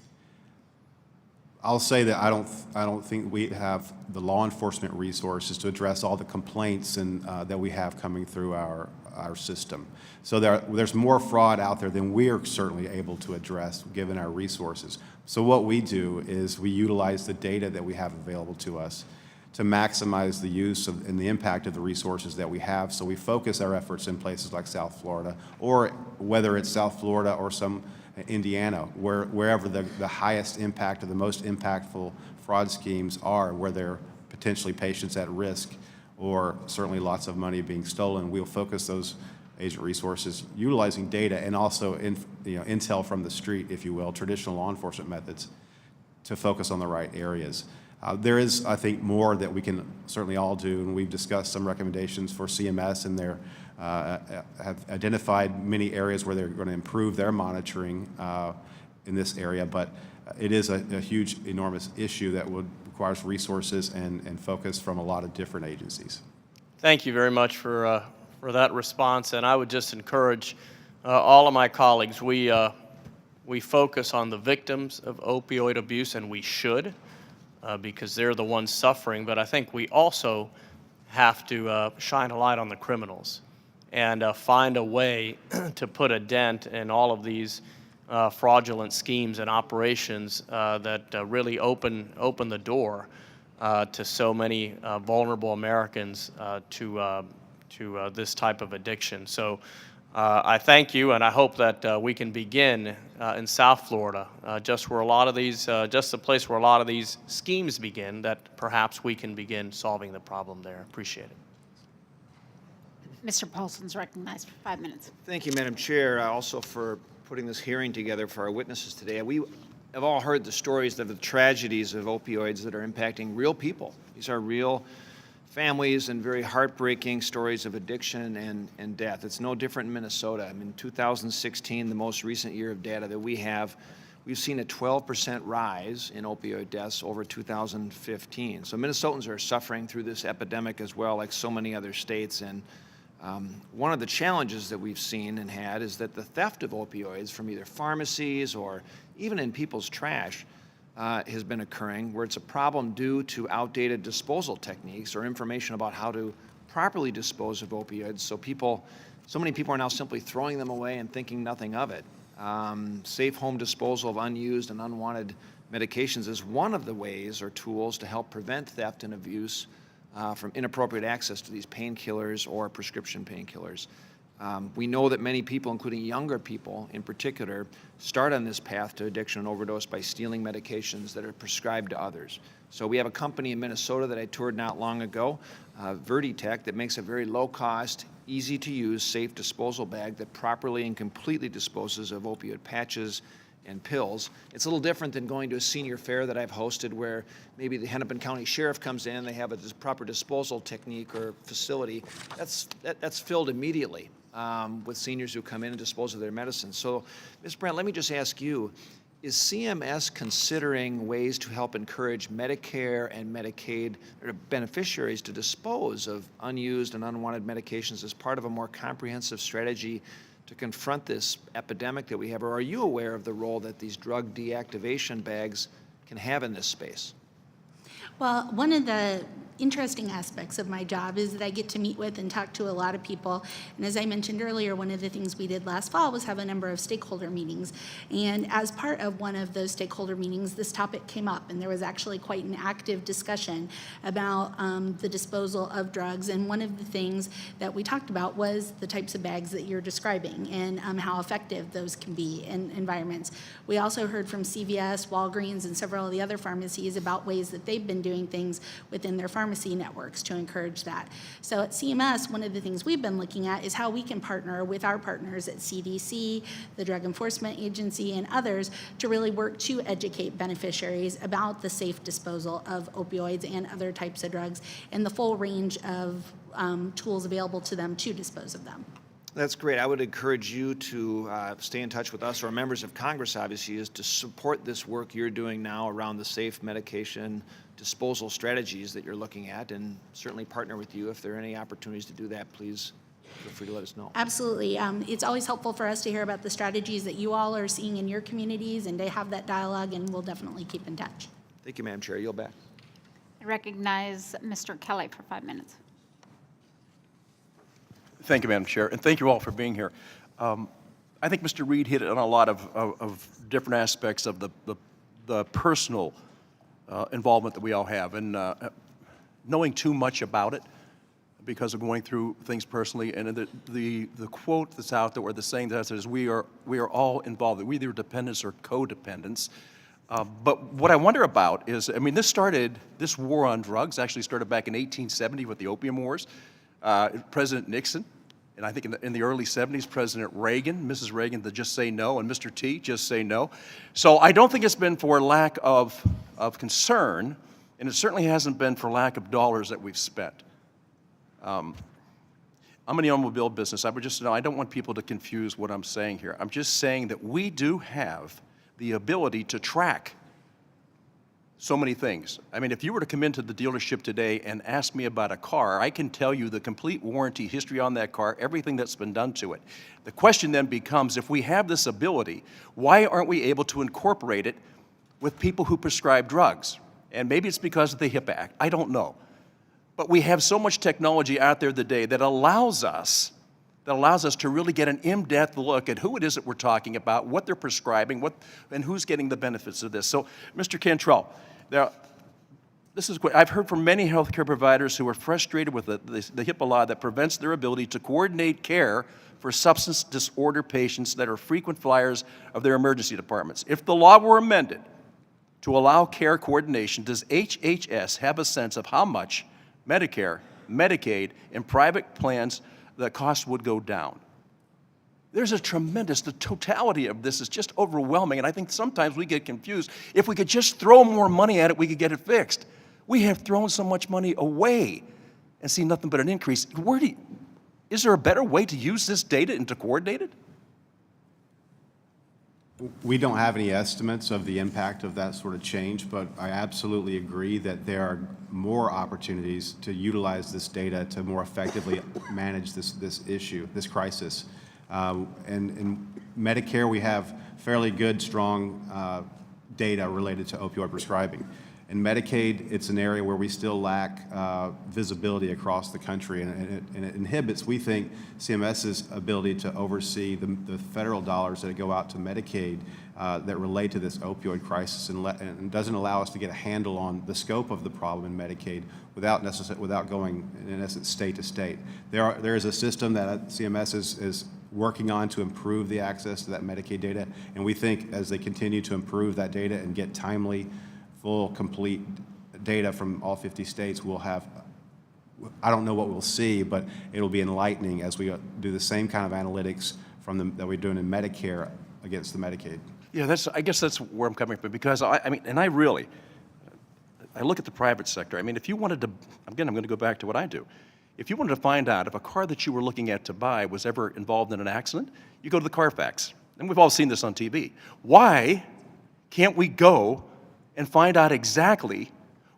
I'll say that I don't think we have the law enforcement resources to address all the complaints that we have coming through our system. So there's more fraud out there than we are certainly able to address given our resources. So what we do is we utilize the data that we have available to us to maximize the use of and the impact of the resources that we have. So we focus our efforts in places like South Florida, or whether it's South Florida or some Indiana, wherever the highest impact or the most impactful fraud schemes are, where there are potentially patients at risk or certainly lots of money being stolen. We'll focus those agent resources utilizing data and also intel from the street, if you will, traditional law enforcement methods, to focus on the right areas. There is, I think, more that we can certainly all do, and we've discussed some recommendations for CMS, and they're have identified many areas where they're going to improve their monitoring in this area, but it is a huge, enormous issue that would requires resources and focus from a lot of different agencies. Thank you very much for that response, and I would just encourage all of my colleagues. We focus on the victims of opioid abuse, and we should, because they're the ones suffering. But I think we also have to shine a light on the criminals and find a way to put a dent in all of these fraudulent schemes and operations that really open the door to so many vulnerable Americans to this type of addiction. So I thank you, and I hope that we can begin in South Florida, just where a lot of these, just the place where a lot of these schemes begin, that perhaps we can begin solving the problem there. Appreciate it. Mr. Paulson's recognized for 5 minutes. Thank you, Madam Chair, also for putting this hearing together for our witnesses today. We have all heard the stories of the tragedies of opioids that are impacting real people. These are real families and very heartbreaking stories of addiction and death. It's no different in Minnesota. I mean, 2016, the most recent year of data that we have, we've seen a 12% rise in opioid deaths over 2015. So Minnesotans are suffering through this epidemic as well, like so many other states. And one of the challenges that we've seen and had is that the theft of opioids from either pharmacies or even in people's trash has been occurring, where it's a problem due to outdated disposal techniques or information about how to properly dispose of opioids. So many people are now simply throwing them away and thinking nothing of it. Safe home disposal of unused and unwanted medications is one of the ways or tools to help prevent theft and abuse from inappropriate access to these painkillers or prescription painkillers. We know that many people, including younger people in particular, start on this path to addiction and overdose by stealing medications that are prescribed to others. So we have a company in Minnesota that I toured not long ago, Vertitech, that makes a very low-cost, easy-to-use, safe disposal bag that properly and completely disposes of opioid patches and pills. It's a little different than going to a senior fair that I've hosted where maybe the Hennepin County Sheriff comes in, they have a proper disposal technique or facility. That's filled immediately with seniors who come in and dispose of their medicine. So, Ms. Brandt, let me just ask you, is CMS considering ways to help encourage Medicare and Medicaid beneficiaries to dispose of unused and unwanted medications as part of a more comprehensive strategy to confront this epidemic that we have? Or are you aware of the role that these drug deactivation bags can have in this space? Well, one of the interesting aspects of my job is that I get to meet with and talk to a lot of people. And as I mentioned earlier, one of the things we did last fall was have a number of stakeholder meetings. And as part of one of those stakeholder meetings, this topic came up, and there was actually quite an active discussion about the disposal of drugs. And one of the things that we talked about was the types of bags that you're describing and how effective those can be in environments. We also heard from CVS, Walgreens, and several of the other pharmacies about ways that they've been doing things within their pharmacy networks to encourage that. So at CMS, one of the things we've been looking at is how we can partner with our partners at CDC, the Drug Enforcement Agency, and others to really work to educate beneficiaries about the safe disposal of opioids and other types of drugs and the full range of tools available to them to dispose of them. That's great. I would encourage you to stay in touch with us, or members of Congress, obviously, is to support this work you're doing now around the safe medication disposal strategies that you're looking at, and certainly partner with you. If there are any opportunities to do that, please feel free to let us know. Absolutely. It's always helpful for us to hear about the strategies that you all are seeing in your communities and to have that dialogue, and we'll definitely keep in touch. Thank you, Madam Chair. Yield back. I recognize Mr. Kelly for 5 minutes. Thank you, Madam Chair, and thank you all for being here. I think Mr. Reed hit on a lot of different aspects of the personal involvement that we all have, and knowing too much about it because of going through things personally, and the quote that's out there, or the saying that's out there, is we are all involved. We're either dependents or codependents. But what I wonder about is, I mean, this war on drugs actually started back in 1870 with the Opium Wars. President Nixon, and I think in the early 70s, President Reagan, Mrs. Reagan, the just say no, and Mr. T, just say no. So I don't think it's been for lack of concern And it certainly hasn't been for lack of dollars that we've spent. I'm in the automobile business. I would just know, I don't want people to confuse what I'm saying here. I'm just saying that we do have the ability to track so many things. I mean, if you were to come into the dealership today and ask me about a car, I can tell you the complete warranty history on that car, everything that's been done to it. The question then becomes, if we have this ability, why aren't we able to incorporate it with people who prescribe drugs? And maybe it's because of the HIPAA Act. I don't know. But we have so much technology out there today that allows us to really get an in-depth look at who it is that we're talking about, what they're prescribing, and who's getting the benefits of this. So, Mr. Cantrell, this is I've heard from many healthcare providers who are frustrated with the HIPAA law that prevents their ability to coordinate care for substance disorder patients that are frequent flyers of their emergency departments. If the law were amended to allow care coordination, does HHS have a sense of how much Medicare, Medicaid, and private plans the cost would go down? There's a tremendous, the totality of this is just overwhelming, and I think sometimes we get confused. If we could just throw more money at it, we could get it fixed. We have thrown so much money away and see nothing but an increase. Is there a better way to use this data and to coordinate it? We don't have any estimates of the impact of that sort of change, but I absolutely agree that there are more opportunities to utilize this data to more effectively manage this issue, this crisis. In Medicare, we have fairly good, strong data related to opioid prescribing. In Medicaid, it's an area where we still lack visibility across the country, and it inhibits, we think, CMS's ability to oversee the federal dollars that go out to Medicaid that relate to this opioid crisis, and doesn't allow us to get a handle on the scope of the problem in Medicaid without going, in essence, state to state. There is a system that CMS is working on to improve the access to that Medicaid data, and we think as they continue to improve that data and get timely, full, complete data from all 50 states, we'll have, I don't know what we'll see, but it'll be enlightening as we do the same kind of analytics that we're doing in Medicare against the Medicaid. Yeah, I guess that's where I'm coming from, because I look at the private sector. I mean, if you wanted to, again, I'm going to go back to what I do. If you wanted to find out if a car that you were looking at to buy was ever involved in an accident, you go to the Carfax. And we've all seen this on TV. Why can't we go and find out exactly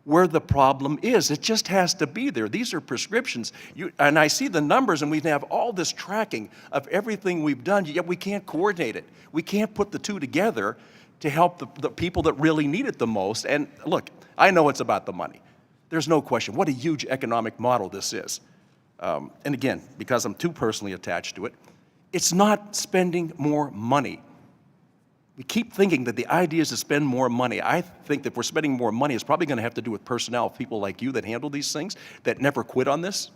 where the problem is? It just has to be there. These are prescriptions. And I see the numbers, and we have all this tracking of everything we've done, yet we can't coordinate it. We can't put the two together to help the people that really need it the most. And look, I know it's about the money. There's no question. What a huge economic model this is. And again, because I'm too personally attached to it, it's not spending more money. We keep thinking that the idea is to spend more money. I think that if we're spending more money, it's probably going to have to do with personnel, people like you that handle these things, that never quit on this.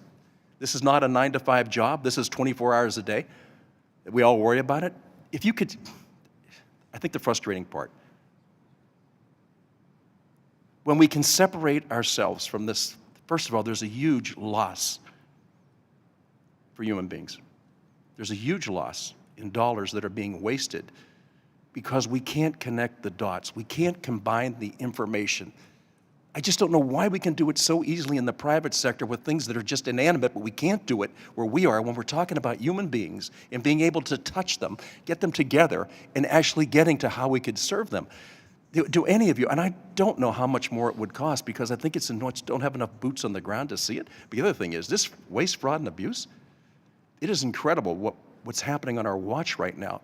This is not a 9-to-5 job. This is 24 hours a day. We all worry about it. If you could, I think the frustrating part, when we can separate ourselves from this, first of all, there's a huge loss for human beings. There's a huge loss in dollars that are being wasted because we can't connect the dots. We can't combine the information. I just don't know why we can do it so easily in the private sector with things that are just inanimate, but we can't do it where we are when we're talking about human beings and being able to touch them, get them together, and actually getting to how we could serve them. Do any of you, and I don't know how much more it would cost because I think don't have enough boots on the ground to see it. But the other thing is this waste, fraud, and abuse, it is incredible what's happening on our watch right now.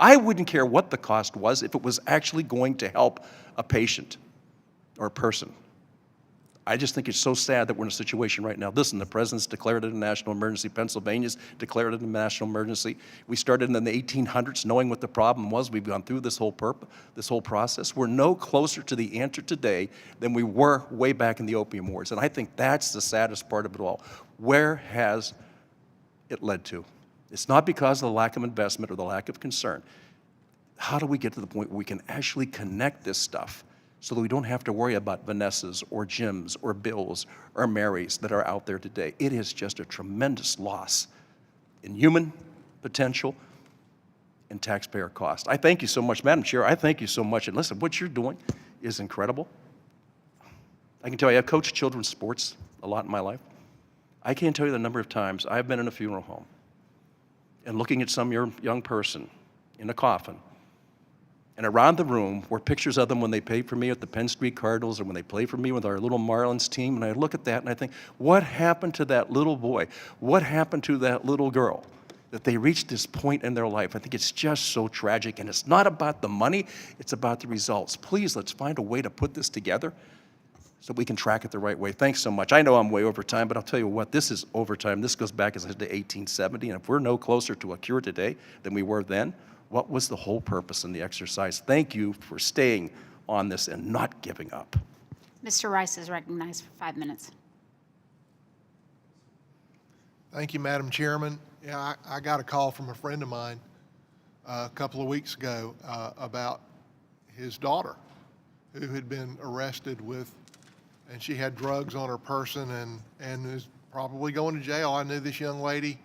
I wouldn't care what the cost was if it was actually going to help a patient or a person. I just think it's so sad that we're in a situation right now. Listen, the president's declared it a national emergency. Pennsylvania's declared it a national emergency. We started in the 1800s knowing what the problem was. We've gone through this whole process. We're no closer to the answer today than we were way back in the opium wars. And I think that's the saddest part of it all. Where has it led to? It's not because of the lack of investment or the lack of concern. How do we get to the point where we can actually connect this stuff so that we don't have to worry about Vanessas or Jims or Bills or Marys that are out there today? It is just a tremendous loss in human potential and taxpayer cost. I thank you so much, Madam Chair. I thank you so much. And listen, what you're doing is incredible. I can tell you, I've coached children's sports a lot in my life. I can't tell you the number of times I've been in a funeral home and looking at some young person in a coffin, and around the room were pictures of them when they played for me at the Penn Street Cardinals or when they played for me with our little Marlins team, and I look at that and I think, what happened to that little boy? What happened to that little girl that they reached this point in their life? I think it's just so tragic, and it's not about the money, it's about the results. Please, let's find a way to put this together so we can track it the right way. Thanks so much. I know I'm way over time, but I'll tell you what, this is overtime. This goes back, as I said, to 1870, and if we're no closer to a cure today than we were then, what was the whole purpose in the exercise? Thank you for staying on this and not giving up. Mr. Rice is recognized for 5 minutes. Thank you, Madam Chairman. Yeah, I got a call from a friend of mine a couple of weeks ago about his daughter who had been arrested with, and she had drugs on her person and is probably going to jail. I knew this young lady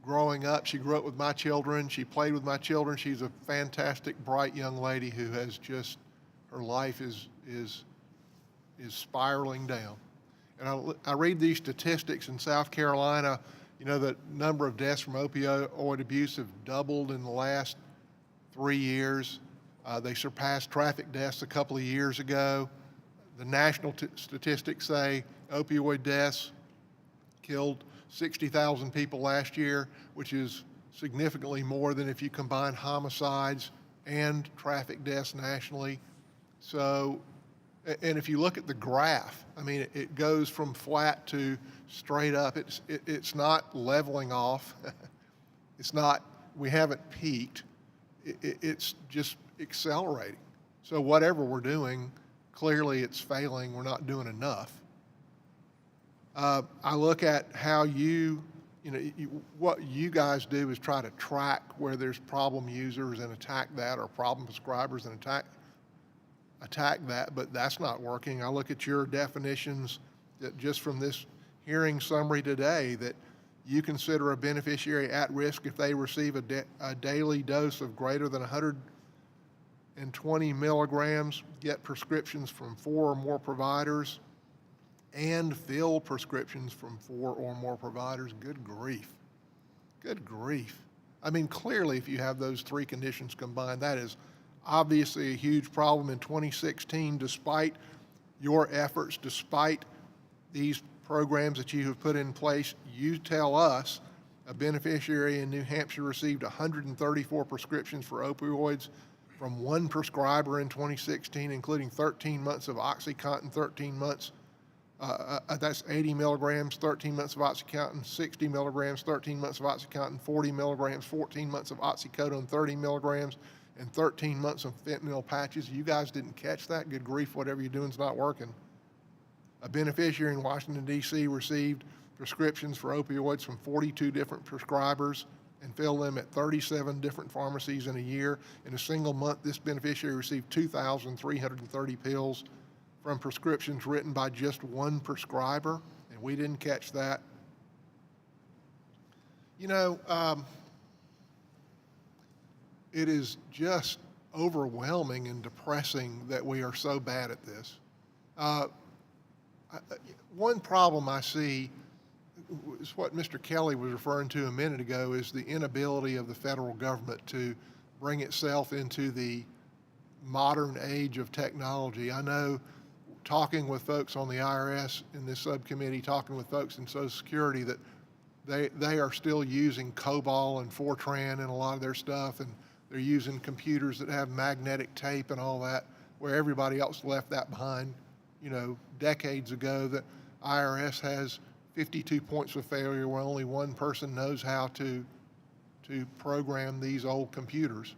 growing up. She grew up with my children. She played with my children. She's a fantastic, bright young lady who has just, her life is spiraling down. And I read these statistics in South Carolina. You know, the number of deaths from opioid abuse have doubled in the last 3 years. They surpassed traffic deaths a couple of years ago. The national statistics say opioid deaths killed 60,000 people last year, which is significantly more than if you combine homicides and traffic deaths nationally. So, and if you look at the graph, I mean, it goes from flat to straight up. It's not leveling off. It's not, we haven't peaked. It's just accelerating. So whatever we're doing, clearly it's failing. We're not doing enough. I look at how what you guys do is try to track where there's problem users and attack that, or problem prescribers and attack that, but that's not working. I look at your definitions that just from this hearing summary today, that you consider a beneficiary at risk if they receive a daily dose of greater than 120 milligrams, get prescriptions from 4 or more providers, and fill prescriptions from 4 or more providers. Good grief. Good grief. I mean, clearly, if you have those 3 conditions combined, that is obviously a huge problem in 2016, despite your efforts, despite these programs that you have put in place. You tell us a beneficiary in New Hampshire received 134 prescriptions for opioids from 1 prescriber in 2016, including 13 months of OxyContin, 13 months, that's 80 milligrams, 13 months of OxyContin, 60 milligrams, 13 months of OxyContin, 40 milligrams, 14 months of oxycodone, 30 milligrams, and 13 months of fentanyl patches. You guys didn't catch that? Good grief, whatever you're doing is not working. A beneficiary in Washington, D.C. received prescriptions for opioids from 42 different prescribers and filled them at 37 different pharmacies in a year. In a single month, this beneficiary received 2,330 pills from prescriptions written by just 1 prescriber, and we didn't catch that. You know, it is just overwhelming and depressing that we are so bad at this. One problem I see is what Mr. Kelly was referring to a minute ago, is the inability of the federal government to bring itself into the modern age of technology. I know, talking with folks on the IRS in this subcommittee, talking with folks in Social Security, that they are still using COBOL and Fortran and a lot of their stuff, and they're using computers that have magnetic tape and all that, where everybody else left that behind. You know, decades ago, the IRS has 52 points of failure where only 1 person knows how to program these old computers.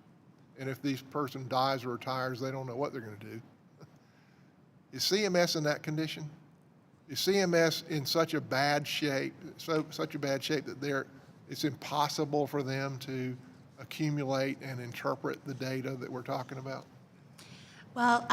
And if this person dies or retires, they don't know what they're going to do. Is CMS in that condition? Is CMS in such a bad shape, such a bad shape that it's impossible for them to accumulate and interpret the data that we're talking about? Well,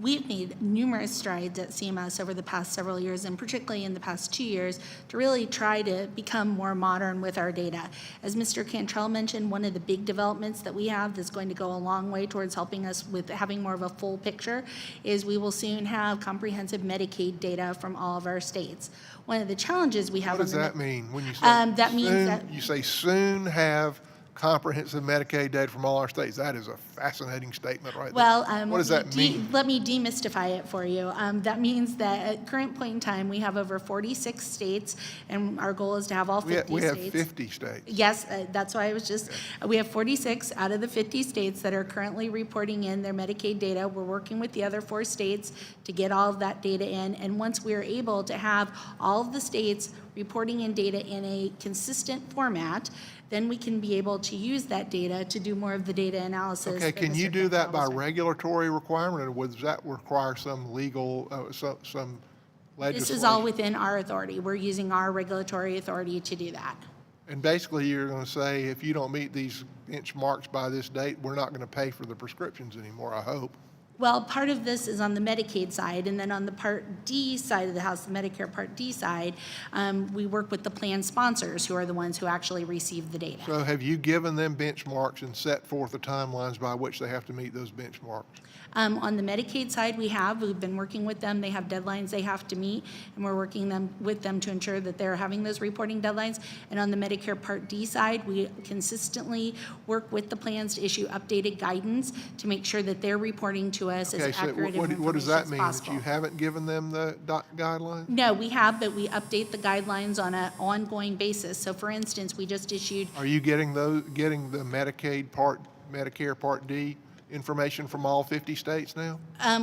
we've made numerous strides at CMS over the past several years, and particularly in the past 2 years, to really try to become more modern with our data. As Mr. Cantrell mentioned, one of the big developments that we have that's going to go a long way towards helping us with having more of a full picture is we will soon have comprehensive Medicaid data from all of our states. One of the challenges we have What does on the that mean when you say that means soon? that You say soon have comprehensive Medicaid data from all our states. That is a fascinating statement right there. Well, What does that mean? let me demystify it for you. That means that at current point in time, we have over 46 states, and our goal is to have all 50 We have states. 50 states. Yes, that's why I was just, we have 46 out of the 50 states that are currently reporting in their Medicaid data. We're working with the other 4 states to get all of that data in, and once we're able to have all of the states reporting in data in a consistent format, then we can be able to use that data to do more of the data analysis. Okay, that can you Mr. do that by Cantrell was regulatory requirement, or would that require some legal, some legislation? This is all within our authority. We're using our regulatory authority to do that. And basically, you're going to say, if you don't meet these benchmarks by this date, we're not going to pay for the prescriptions anymore, I hope. Well, part of this is on the Medicaid side, and then on the Part D side of the house, the Medicare Part D side, we work with the plan sponsors, who are the ones who actually receive the data. So have you given them benchmarks and set forth the timelines by which they have to meet those benchmarks? On the Medicaid side, we've been working with them. They have deadlines they have to meet, and we're working with them to ensure that they're having those reporting deadlines. And on the Medicare Part D side, we consistently work with the plans to issue updated guidance to make sure that they're reporting to us as Okay, so accurate what does that information as mean? That possible. you haven't given them the guidelines? No, we have, but we update the guidelines on an ongoing basis. So for instance, we just issued, Are you getting the Medicare Part D information from all 50 states now?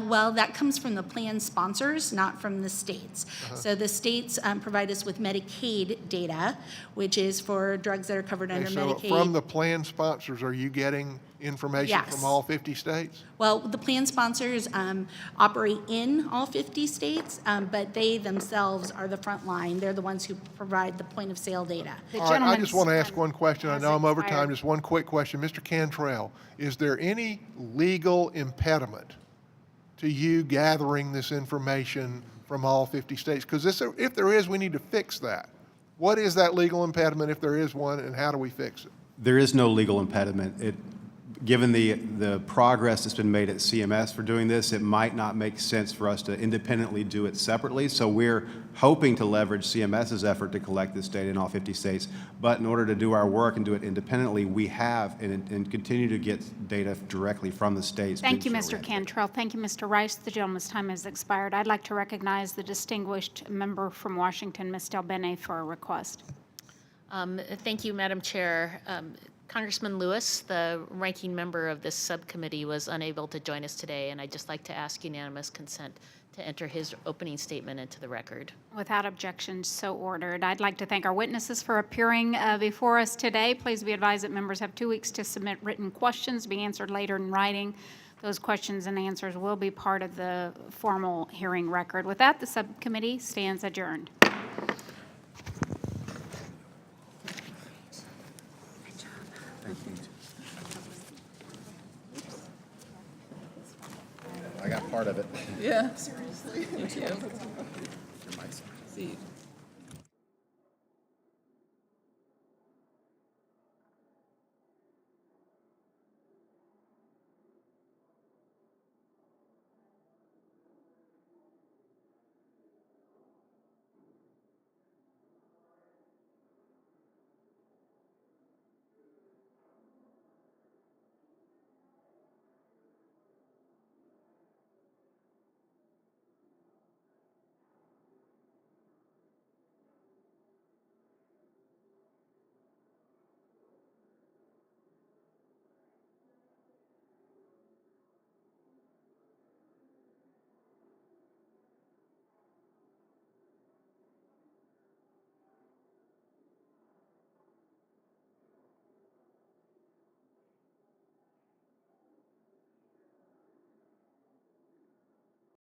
well, that comes from the plan sponsors, not from the states. Uh-huh. So the states provide us with Medicaid data, which is for drugs that are covered under Okay, so Medicaid. from the plan sponsors, are you getting information Yes. from all 50 states? Well, the plan sponsors operate in all 50 states, but they themselves are the front line. They're the ones who provide the point of sale data. All right, I just want to ask one question. I has know I'm over time. expired. Just one quick question. Mr. Cantrell, is there any legal impediment to you gathering this information from all 50 states? Because if there is, we need to fix that. What is that legal impediment, if there is one, and how do we fix it? There is no legal impediment. Given the progress that's been made at CMS for doing this, it might not make sense for us to independently do it separately. So we're hoping to leverage CMS's effort to collect this data in all 50 states. But in order to do our work and do it independently, we have and continue to get data directly from the states. Thank you, Mr. Cantrell. Thank you, Mr. Rice. The gentleman's time has expired. I'd like to recognize the distinguished member from Washington, Ms. Delbene, for a request. Thank you, Madam Chair. Congressman Lewis, the ranking member of this subcommittee, was unable to join us today, and I'd just like to ask unanimous consent to enter his opening statement into the record. Without objection, so ordered. I'd like to thank our witnesses for appearing before us today. Please be advised that members have 2 weeks to submit written questions to be answered later in writing. Those questions and answers will be part of the formal hearing record. With that, the subcommittee stands adjourned. I got part of it. Yeah, seriously. Me too. See.